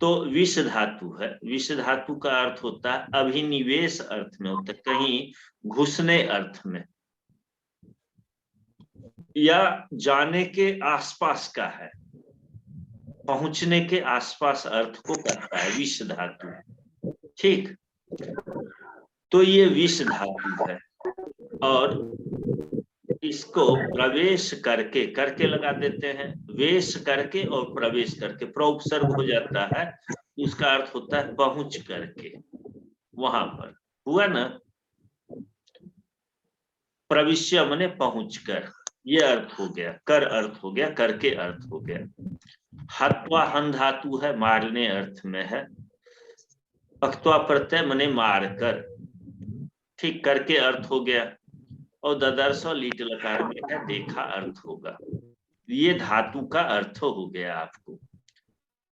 तो विष धातु है, विष धातु का अर्थ होता है अभिनिवेश अर्थ में होता है, कहीं घुसने अर्थ में, या जाने के आसपास का है, पहुंचने के आसपास अर्थ को करता है विष धातु। ठीक, तो ये विष धातु है, और इसको प्रवेश करके, करके लगा देते हैं, वेश करके और प्रवेश करके, प्रोपसर्ग हो जाता है, उसका अर्थ होता है पहुंच करके। वहां पर हुआ ना, प्रविश्य मने पहुंच कर, ये अर्थ हो गया, कर अर्थ हो गया, करके अर्थ हो गया। हत्वा हन धातु है, मारने अर्थ में है। अक्त्वा प्रत्यय मने मार कर, ठीक, करके अर्थ हो गया। और ददर्श लीट लकार में है, देखा अर्थ होगा। ये धातु का अर्थ हो गया आपको।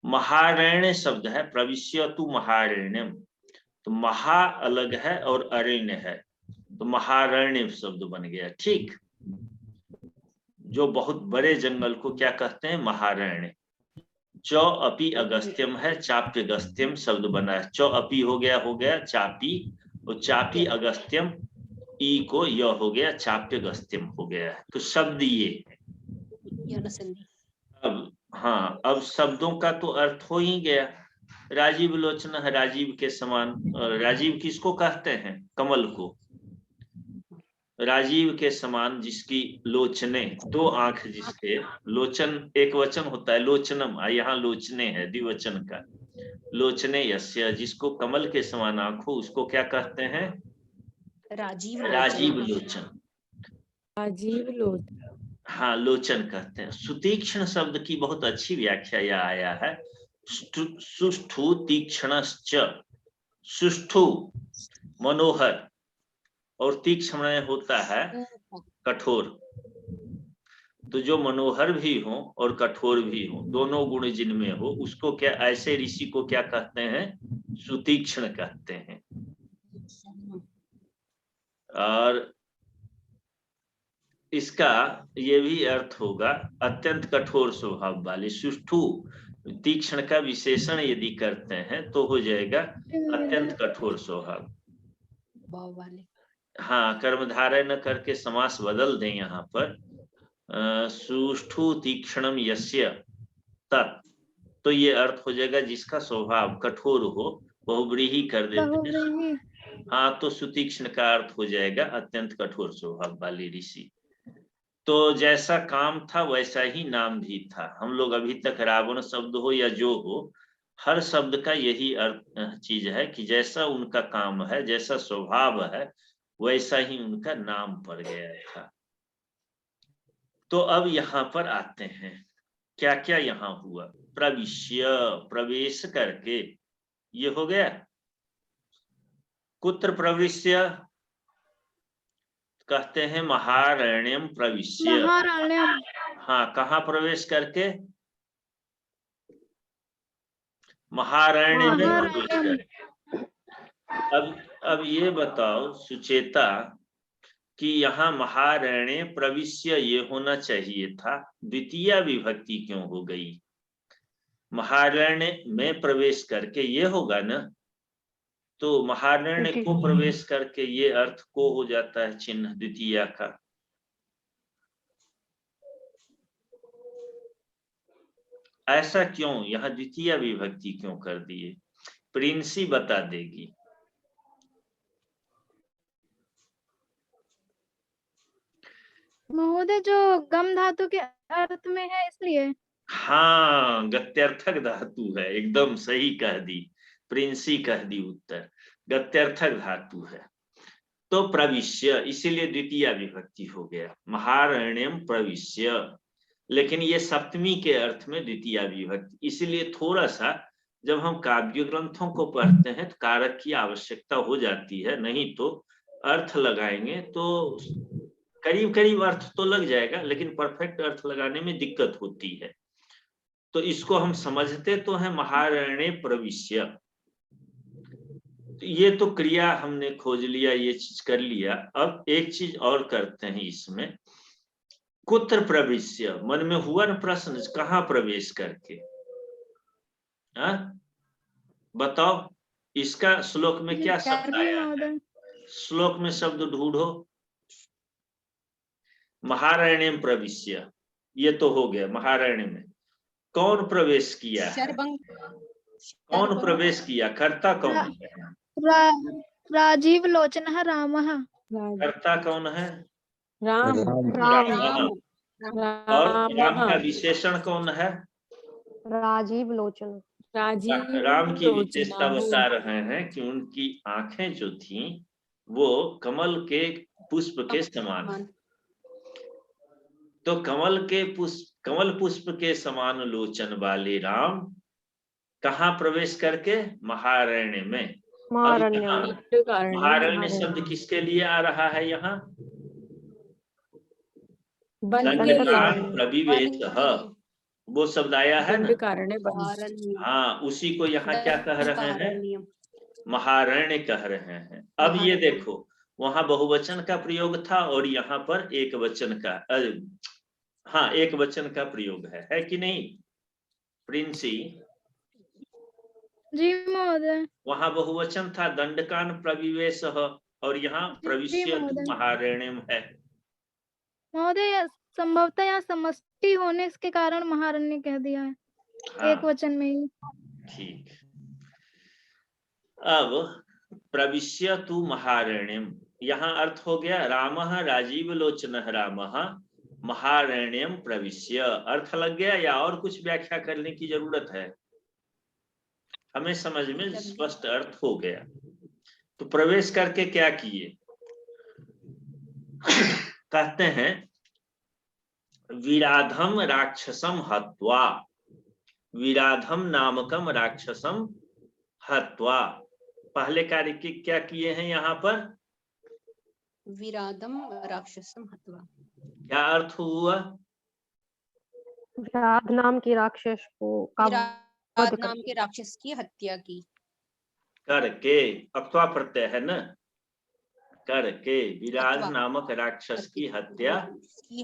महारण्य शब्द है, प्रविश्य तु महारण्यम, तो महा अलग है और अरण्य है, तो महारण्य शब्द बन गया। ठीक, जो बहुत बड़े जंगल को क्या कहते हैं, महारण्य। चौ अपी अगस्त्यम है, चाप्य अगस्त्यम शब्द बना है, चौ अपी हो गया चापी, और चापी अगस्त्यम, ई को य हो गया, चाप्य अगस्त्यम हो गया। तो शब्द ये है। अब हाँ, अब शब्दों का तो अर्थ हो ही गया। राजीव लोचन है, राजीव के समान। राजीव किसको कहते हैं, कमल को। राजीव के समान जिसकी लोचने, दो आंख जिसके, लोचन एक वचन होता है, लोचनम, यहाँ लोचने है द्विवचन का, लोचने यस्य, जिसको कमल के समान आंख हो उसको क्या कहते हैं, राजीव लोचन। राजीव लोचन, हाँ, लोचन कहते हैं। सुतीक्ष्ण शब्द की बहुत अच्छी व्याख्या यह आया है, सुष्ठु तीक्ष्णश्च, सुष्ठु मनोहर, और तीक्ष्ण होता है कठोर। तो जो मनोहर भी हो और कठोर भी हो, दोनों गुण जिनमें हो, उसको क्या, ऐसे ऋषि को क्या कहते हैं, सुतीक्ष्ण कहते हैं। और इसका ये भी अर्थ होगा अत्यंत कठोर स्वभाव वाले। सुष्ठु तीक्ष्ण का विशेषण यदि करते हैं तो हो जाएगा अत्यंत कठोर स्वभाव वाले। हाँ, कर्मधारय न करके समास बदल दें यहाँ पर, सुष्ठु तीक्ष्णम यस्य तत्, तो ये अर्थ हो जाएगा जिसका स्वभाव कठोर हो, बहुव्रीहि कर देते हैं। हाँ, तो सुतीक्ष्ण का अर्थ हो जाएगा अत्यंत कठोर स्वभाव वाले ऋषि। तो जैसा काम था वैसा ही नाम भी था। हम लोग अभी तक रावण शब्द हो या जो हो, हर शब्द का यही अर्थ चीज है कि जैसा उनका काम है, जैसा स्वभाव है, वैसा ही उनका नाम पड़ गया था। तो अब यहाँ पर आते हैं, क्या क्या यहाँ हुआ? प्रविश्य, प्रवेश करके, ये हो गया। कुत्र प्रविश्य? कहते हैं महारण्यम प्रविश्य। महारण्यम। हाँ, कहाँ प्रवेश करके? महारण्य में प्रवेश महारण्यम। करके। अब ये बताओ सुचेता कि यहाँ महारण्य प्रविश्य ये होना चाहिए था, द्वितीय विभक्ति क्यों हो गई? महारण्य में प्रवेश करके ये होगा ना, तो महारण्य को प्रवेश करके ये अर्थ को हो जाता है चिन्ह द्वितीय का। ऐसा क्यों? यहाँ द्वितीय विभक्ति क्यों कर दिए? प्रिंसी बता देगी। महोदय, जो गम धातु के अर्थ में है इसलिए। हाँ, गत्यर्थक धातु है, एकदम सही कह दी प्रिंसी, कह दी उत्तर, गत्यर्थक धातु है। तो प्रविश्य, इसीलिए द्वितीय विभक्ति हो गया, महारण्यम प्रविश्य। लेकिन ये सप्तमी के अर्थ में द्वितीय विभक्ति, इसीलिए थोड़ा सा जब हम काव्य ग्रंथों को पढ़ते हैं तो कारक की आवश्यकता हो जाती है, नहीं तो अर्थ लगाएंगे तो करीब करीब अर्थ तो लग जाएगा, लेकिन परफेक्ट अर्थ लगाने में दिक्कत होती है। तो इसको हम समझते तो है महारण्य प्रविश्य। तो ये तो क्रिया हमने खोज लिया, ये चीज कर लिया। अब एक चीज और करते हैं इसमें, कुत्र प्रविश्य। मन में हुआ न प्रश्न, कहाँ प्रवेश करके? बताओ, इसका श्लोक में क्या शब्द आया है? श्लोक में शब्द ढूंढो। महारण्यम प्रविश्य, ये तो हो गया। महारण्य में कौन प्रवेश किया है? कौन प्रवेश किया? कर्ता कौन है? राजीव लोचन रामः। कर्ता कौन है? राम। और राम का विशेषण कौन है? राजीव लोचन। राम की विशेषता बता रहे हैं कि उनकी आंखें जो थी वो कमल के पुष्प के समान। तो कमल पुष्प के समान लोचन वाले राम कहाँ प्रवेश करके? महारण्य में। महारण्य शब्द किसके लिए आ रहा है यहाँ? प्रविवेश, वो शब्द आया है ना। हाँ, उसी को यहाँ क्या कह रहे हैं? महारण्य कह रहे हैं। अब ये देखो, वहां बहुवचन का प्रयोग था और यहाँ पर एक वचन का, हाँ एक वचन का प्रयोग है कि नहीं प्रिंसी? जी महोदय। वहां बहुवचन था दंडकान प्रविवेश, और यहाँ प्रविश्य महारण्यम है। महोदय, संभवतः यहाँ समष्टि होने के कारण महारण्य कह दिया है। हाँ, एक वचन में ही। ठीक। अब प्रविश्य तु महारण्यम, यहाँ अर्थ हो गया रामः राजीव लोचनः रामः महारण्यम प्रविश्य। अर्थ लग गया या और कुछ व्याख्या करने की जरूरत है? हमें समझ में स्पष्ट अर्थ हो गया। तो प्रवेश करके क्या किए? कहते हैं विराधम राक्षसम हत्वा, विराधम नामकम राक्षसम हत्वा। पहले कार्य के क्या किए हैं यहाँ पर? विराधम राक्षसम हत्वा। क्या अर्थ हुआ? विराध नाम के राक्षस को, विराध नाम के राक्षस की हत्या की करके, अक्वा प्रत्यय है न, करके, विराध नामक राक्षस की हत्या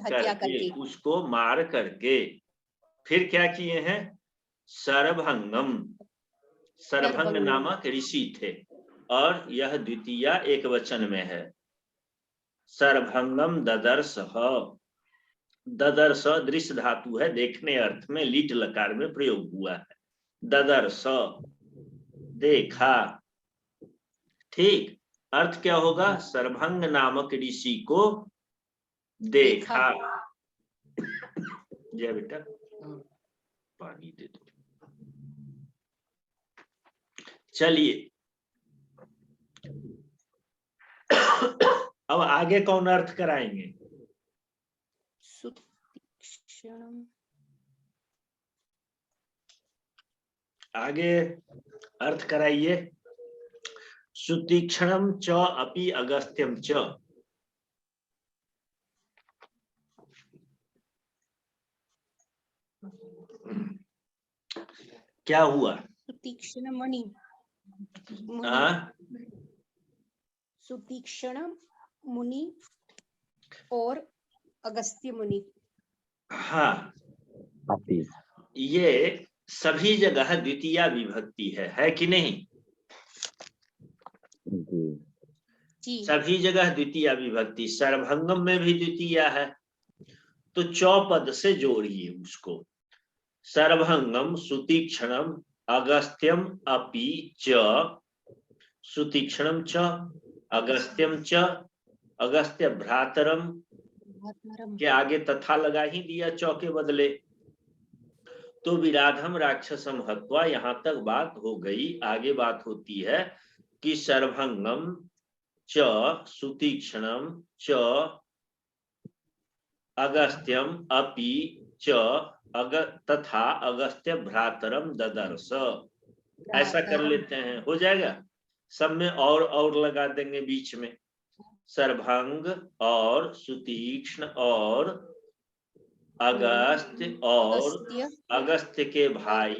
करके, उसको मार करके। फिर क्या किए हैं? सरभंगम, सरभंग नामक ऋषि थे, और यह द्वितीय एक वचन में है। सरभंगम ददर्श, ददर्श दृश्य धातु है, देखने अर्थ में लीट लकार में प्रयोग हुआ है। ददर्श, देखा। ठीक, अर्थ क्या होगा? सरभंग नामक ऋषि को देखा। जय बेटा, पानी दे दो। चलिए, अब आगे कौन अर्थ कराएंगे? आगे अर्थ कराइए। सुतीक्ष्णम च अपि अगस्त्यम च। क्या हुआ? सुतीक्ष्ण मुनि, सुतीक्ष्ण मुनि और अगस्त्य मुनि। हाँ, ये सभी जगह द्वितीया विभक्ति है कि नहीं? जी। सभी जगह द्वितीया विभक्ति, सर्वभंगम में भी द्वितीया है, तो चौपद से जोड़िए उसको। सर्वभंगम सुतीक्ष्णम अगस्त्यम अपि च, सुतीक्ष्णम च अगस्त्यम च, अगस्त्य भ्रातरम के आगे तथा लगा ही दिया चौ के बदले। तो विराधम राक्षसम हत्वा, यहां तक बात हो गई। आगे बात होती है कि सर्वभंगम च सुतीक्ष्णम च अगस्त्यम अपि च तथा अगस्त्य भ्रातरम ददर्श। ऐसा कर लेते हैं, हो जाएगा। सब में और लगा देंगे बीच में। सर्वभंग और सुतीक्ष्ण और अगस्त्य और अगस्त्य के भाई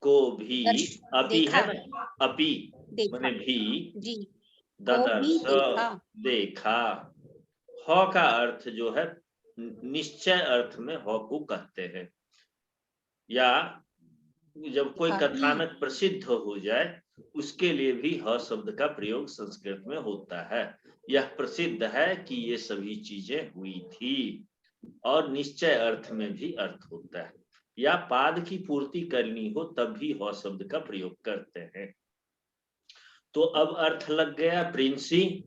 को भी अपि है ना, अपि माने भी, ददर्श देखा। ह का अर्थ जो है निश्चय अर्थ में ह को कहते हैं, या जब कोई कथानक प्रसिद्ध हो जाए उसके लिए भी ह शब्द का प्रयोग संस्कृत में होता है। यह प्रसिद्ध है कि ये सभी चीजें हुई थी, और निश्चय अर्थ में भी अर्थ होता है, या पाद की पूर्ति करनी हो तब भी ह शब्द का प्रयोग करते हैं। तो अब अर्थ लग गया प्रिंसी।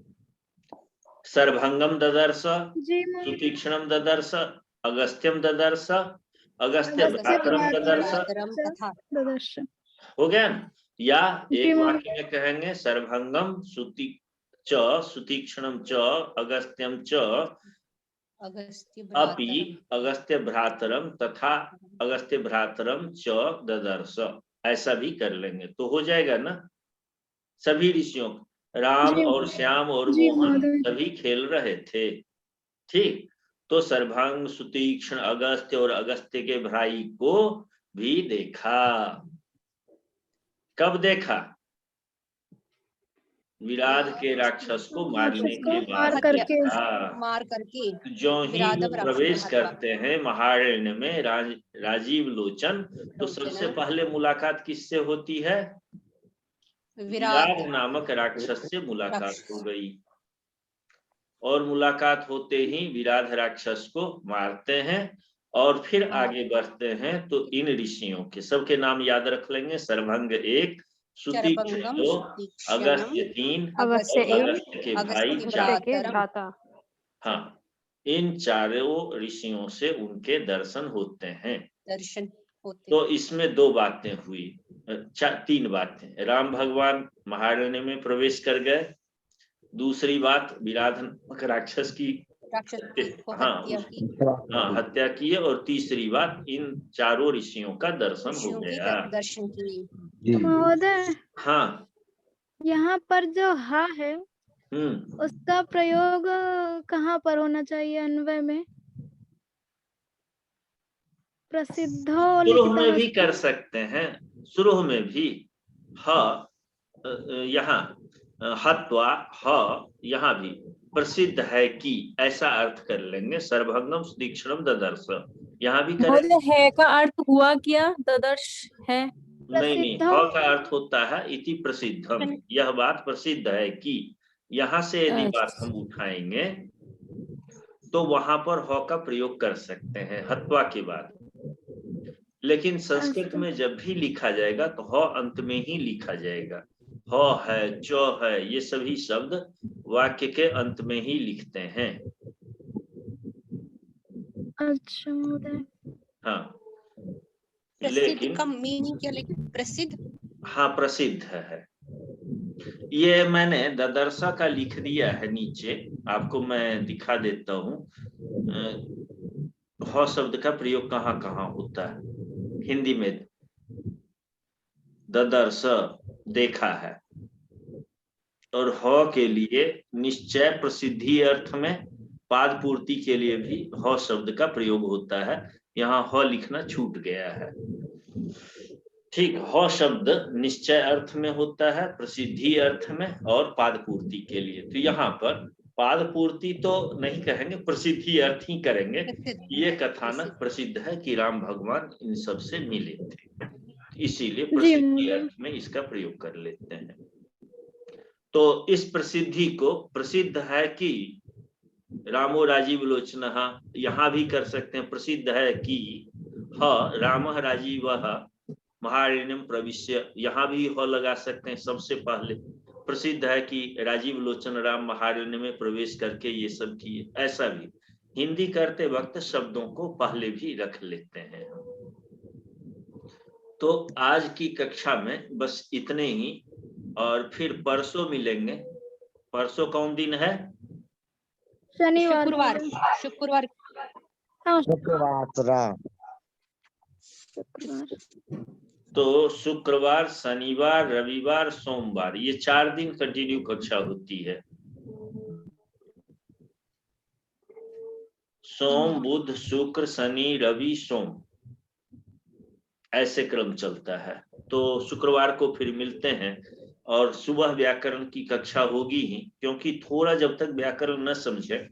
सर्वभंगम ददर्श, सुतीक्ष्णम ददर्श, अगस्त्यम ददर्श, अगस्त्य भ्रातरम ददर्श। हो गया न? या एक वाक्य में कहेंगे सर्वभंगम सुतीक्ष्णम च अगस्त्यम च अपि अगस्त्य भ्रातरम तथा अगस्त्य भ्रातरम च ददर्श। ऐसा भी कर लेंगे तो हो जाएगा ना। सभी ऋषियों, राम और श्याम और मोहन सभी खेल रहे थे, ठीक। तो सर्वभंग सुतीक्ष्ण अगस्त्य और अगस्त्य के भाई को भी देखा। कब देखा? विराध के राक्षस को मारने के बाद मार करके जो ही वो प्रवेश करते हैं महारण्य में राजीव लोचन, तो सबसे पहले मुलाकात किससे होती है? विराध नामक राक्षस से मुलाकात हो गई, और मुलाकात होते ही विराध राक्षस को मारते हैं और फिर आगे बढ़ते हैं। तो इन ऋषियों के सबके नाम याद रख लेंगे। सर्वभंग 1, सुतीक्ष्ण 2, अगस्त्य 3 और अगस्त्य के भाई 4। हाँ, इन चारों ऋषियों से उनके दर्शन होते हैं। तो इसमें दो बातें हुई, 3 बातें। राम भगवान महारण्य में प्रवेश कर गए, दूसरी बात विराध राक्षस की हत्या की है, और तीसरी बात इन चारों ऋषियों का दर्शन हो गया। महोदय, हाँ, यहाँ पर जो हा है उसका प्रयोग कहाँ पर होना चाहिए अन्वय में? प्रसिद्धो शुरू में भी कर सकते हैं, शुरू में भी ह यहाँ हत्वा ह यहाँ भी प्रसिद्ध है कि ऐसा अर्थ कर लेंगे। सर्वभंगम सुतीक्ष्णम ददर्श यहाँ भी करें। है का अर्थ हुआ क्या? ददर्श है? नहीं, ह का अर्थ होता है इति प्रसिद्धम, यह बात प्रसिद्ध है कि। यहाँ से यदि बात हम उठाएंगे तो वहां पर ह का प्रयोग कर सकते हैं हत्वा के बाद। लेकिन संस्कृत में जब भी लिखा जाएगा तो ह अंत में ही लिखा जाएगा। ह है, च है, ये सभी शब्द वाक्य के अंत में ही लिखते हैं। अच्छा। हाँ, लेकिन का मीनिंग क्या? लेकिन प्रसिद्ध, हाँ प्रसिद्ध है। ये मैंने ददर्शा का लिख दिया है नीचे, आपको मैं दिखा देता हूँ ह शब्द का प्रयोग कहाँ कहाँ होता है। हिंदी में ददर्श देखा है। और ह के लिए निश्चय प्रसिद्धि अर्थ में पाद पूर्ति के लिए भी ह शब्द का प्रयोग होता है। यहाँ ह लिखना छूट गया है। ठीक, ह शब्द निश्चय अर्थ में होता है, प्रसिद्धि अर्थ में और पाद पूर्ति के लिए। तो यहाँ पर पाद पूर्ति तो नहीं कहेंगे, प्रसिद्धि अर्थ ही करेंगे। ये कथानक प्रसिद्ध है कि राम भगवान इन सब से मिले थे, इसीलिए प्रसिद्धि अर्थ में इसका प्रयोग कर लेते हैं। तो इस प्रसिद्धि को प्रसिद्ध है कि रामो राजीव लोचनः, यहाँ भी कर सकते हैं। प्रसिद्ध है कि रामः राजीवः महारण्यम प्रविश्य, यहाँ भी ह लगा सकते हैं। सबसे पहले प्रसिद्ध है कि राजीव लोचन राम महारण्य में प्रवेश करके ये सब किए। ऐसा भी हिंदी करते वक्त शब्दों को पहले भी रख लेते हैं। तो आज की कक्षा में बस इतने ही, और फिर परसों मिलेंगे। परसों कौन दिन है? शुक्रवार। शुक्रवार। शुक्रवार। तो शुक्रवार, शनिवार, रविवार, सोमवार, ये 4 दिन कंटिन्यू कक्षा होती है। सोम, बुध, शुक्र, शनि, रवि, सोम, ऐसे क्रम चलता है। तो शुक्रवार को फिर मिलते हैं और सुबह व्याकरण की कक्षा होगी ही, क्योंकि थोड़ा जब तक व्याकरण न समझे,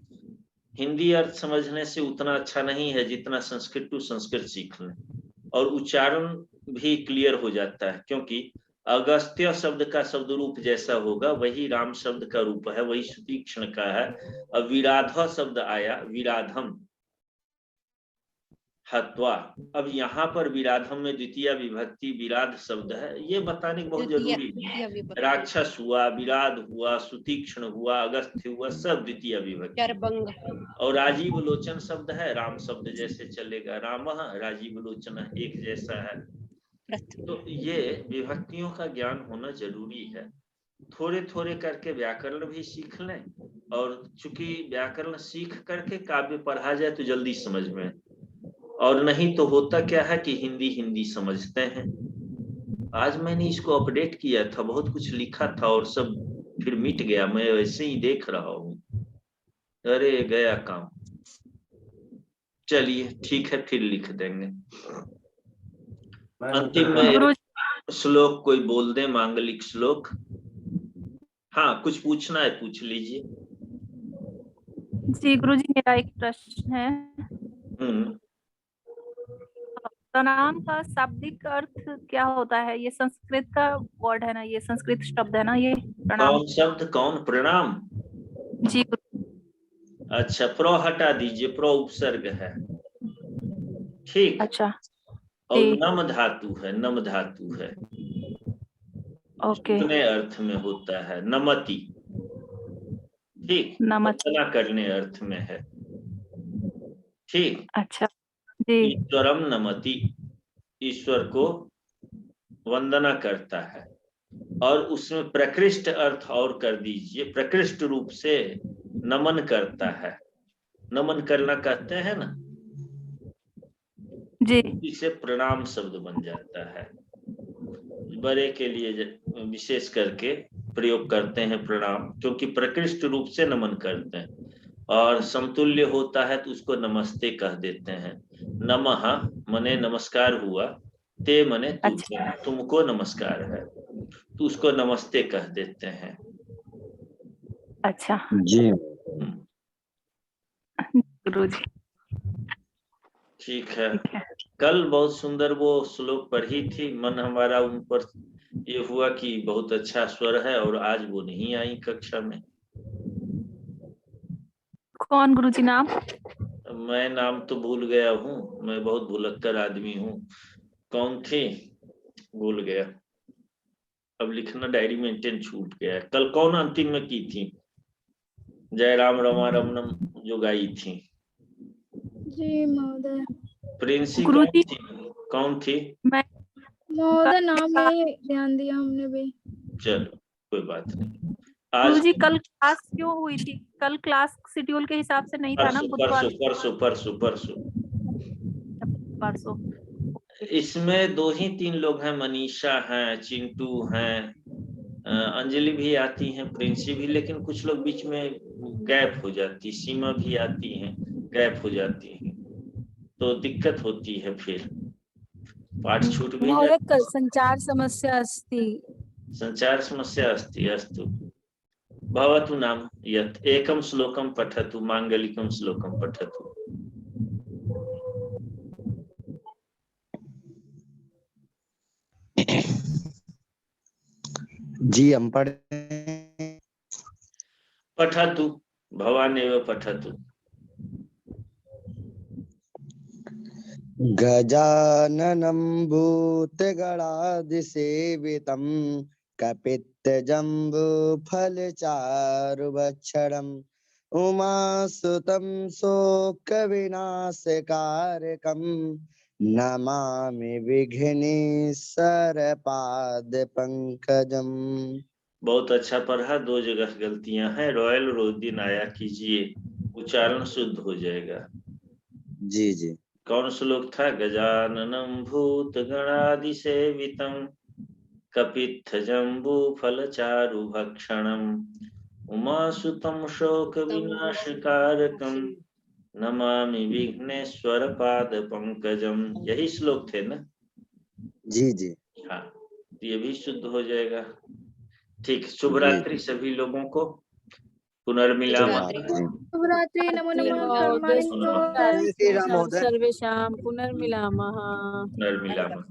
हिंदी अर्थ समझने से उतना अच्छा नहीं है जितना संस्कृत टू संस्कृत सीख लें, और उच्चारण भी क्लियर हो जाता है। क्योंकि अगस्त्य शब्द का शब्द रूप जैसा होगा वही राम शब्द का रूप है, वही सुतीक्ष्ण का है। अब विराध शब्द आया, विराधम हत्वा। अब यहाँ पर विराधम में द्वितीय विभक्ति विराध शब्द है, ये बताने बहुत जरूरी नहीं है। राक्षस हुआ, विराध हुआ, सुतीक्ष्ण हुआ, अगस्त्य हुआ, सब द्वितीय विभक्ति। और राजीव लोचन शब्द है, राम शब्द जैसे चलेगा, रामः राजीव लोचन एक जैसा है। तो ये विभक्तियों का ज्ञान होना जरूरी है। थोड़े थोड़े करके व्याकरण भी सीख लें, और चूंकि व्याकरण सीख करके काव्य पढ़ा जाए तो जल्दी समझ में, और नहीं तो होता क्या है कि हिंदी समझते हैं। आज मैंने इसको अपडेट किया था, बहुत कुछ लिखा था और सब फिर मिट गया। मैं वैसे ही देख रहा हूँ, अरे गया काम। चलिए ठीक है, फिर लिख देंगे। अंतिम में श्लोक कोई बोल दे, मांगलिक श्लोक। हाँ, कुछ पूछना है पूछ लीजिए। जी गुरुजी, मेरा एक प्रश्न है। प्रणाम का शाब्दिक अर्थ क्या होता है? ये संस्कृत का वर्ड है ना, ये संस्कृत शब्द है ना ये प्रणाम? कौन शब्द? कौन? प्रणाम? जी। अच्छा, प्रो हटा दीजिए, प्रो उपसर्ग है। ठीक। अच्छा। और नम धातु है, नम धातु है। ओके। कितने अर्थ में होता है? नमति। ठीक, वंदना करने अर्थ में है। ठीक। अच्छा जी। ईश्वरम नमति, ईश्वर को वंदना करता है। और उसमें प्रकृष्ट अर्थ और कर दीजिए, प्रकृष्ट रूप से नमन करता है। नमन करना कहते हैं ना जी, इसे प्रणाम शब्द बन जाता है। बड़े के लिए विशेष करके प्रयोग करते हैं प्रणाम, क्योंकि प्रकृष्ट रूप से नमन करते हैं। और समतुल्य होता है तो उसको नमस्ते कह देते हैं। नमः मने नमस्कार हुआ, ते मने तुझे, तुमको नमस्कार है, तो उसको नमस्ते कह देते हैं। अच्छा जी गुरुजी। ठीक है। कल बहुत सुंदर वो श्लोक पढ़ी थी, मन हमारा उन पर ये हुआ कि बहुत अच्छा स्वर है, और आज वो नहीं आई कक्षा में। कौन गुरुजी नाम? मैं नाम तो भूल गया हूँ, मैं बहुत भुलक्कर आदमी हूँ। कौन थी भूल गया, अब लिखना डायरी मेंटेन छूट गया। कल कौन अंतिम में की थी? जय राम रमा रमनम जो गाई थी। जी महोदय। प्रिंसी कौन थी? मैं महोदय नाम नहीं ध्यान दिया हमने भी। चलो कोई बात नहीं। गुरुजी कल क्लास क्यों हुई थी? कल क्लास शेड्यूल के हिसाब से नहीं था ना? बुधवार परसों। परसों। इसमें 2 ही 3 लोग हैं, मनीषा हैं, चिंटू हैं, अंजलि भी आती हैं, प्रिंसी भी, लेकिन कुछ लोग बीच में गैप हो जाती, सीमा भी आती हैं, गैप हो जाती हैं, तो दिक्कत होती है, फिर पाठ छूट भी महोदय जाता है। संचार समस्या अस्ति। संचार समस्या अस्ति, अस्तु भवतु नाम यत् एकं श्लोकं पठतु, मांगलिकं श्लोकं पठतु। जी हम पढ़ पठतु, भवानेव पठतु। गजाननं भूतगणादिसेवितं कपित्तजम्बूफलचारुभक्षणम् उमासुतं शोकविनाशकारकं नमामि विघ्नेश्वरपादपङ्कजम्। बहुत अच्छा पढ़ा, 2 जगह गलतियां हैं। रॉयल रोज दिन आया कीजिए, उच्चारण शुद्ध हो जाएगा। जी जी। कौन श्लोक था? गजाननं भूतगणादिसेवितं कपित्थजम्बूफलचारुभक्षणम् उमासुतं शोकविनाशकारकं नमामि विघ्नेश्वरपादपङ्कजम्। यही श्लोक थे ना? जी जी। हाँ, ये भी शुद्ध हो जाएगा। ठीक, शुभ रात्रि सभी लोगों को, पुनर्मिलामः। शुभरात्रि, नमो नमः, महोदय कर्माणि श्री राम महोदय। सर्वेषां पुनर्मिलामः। पुनर्मिलामः।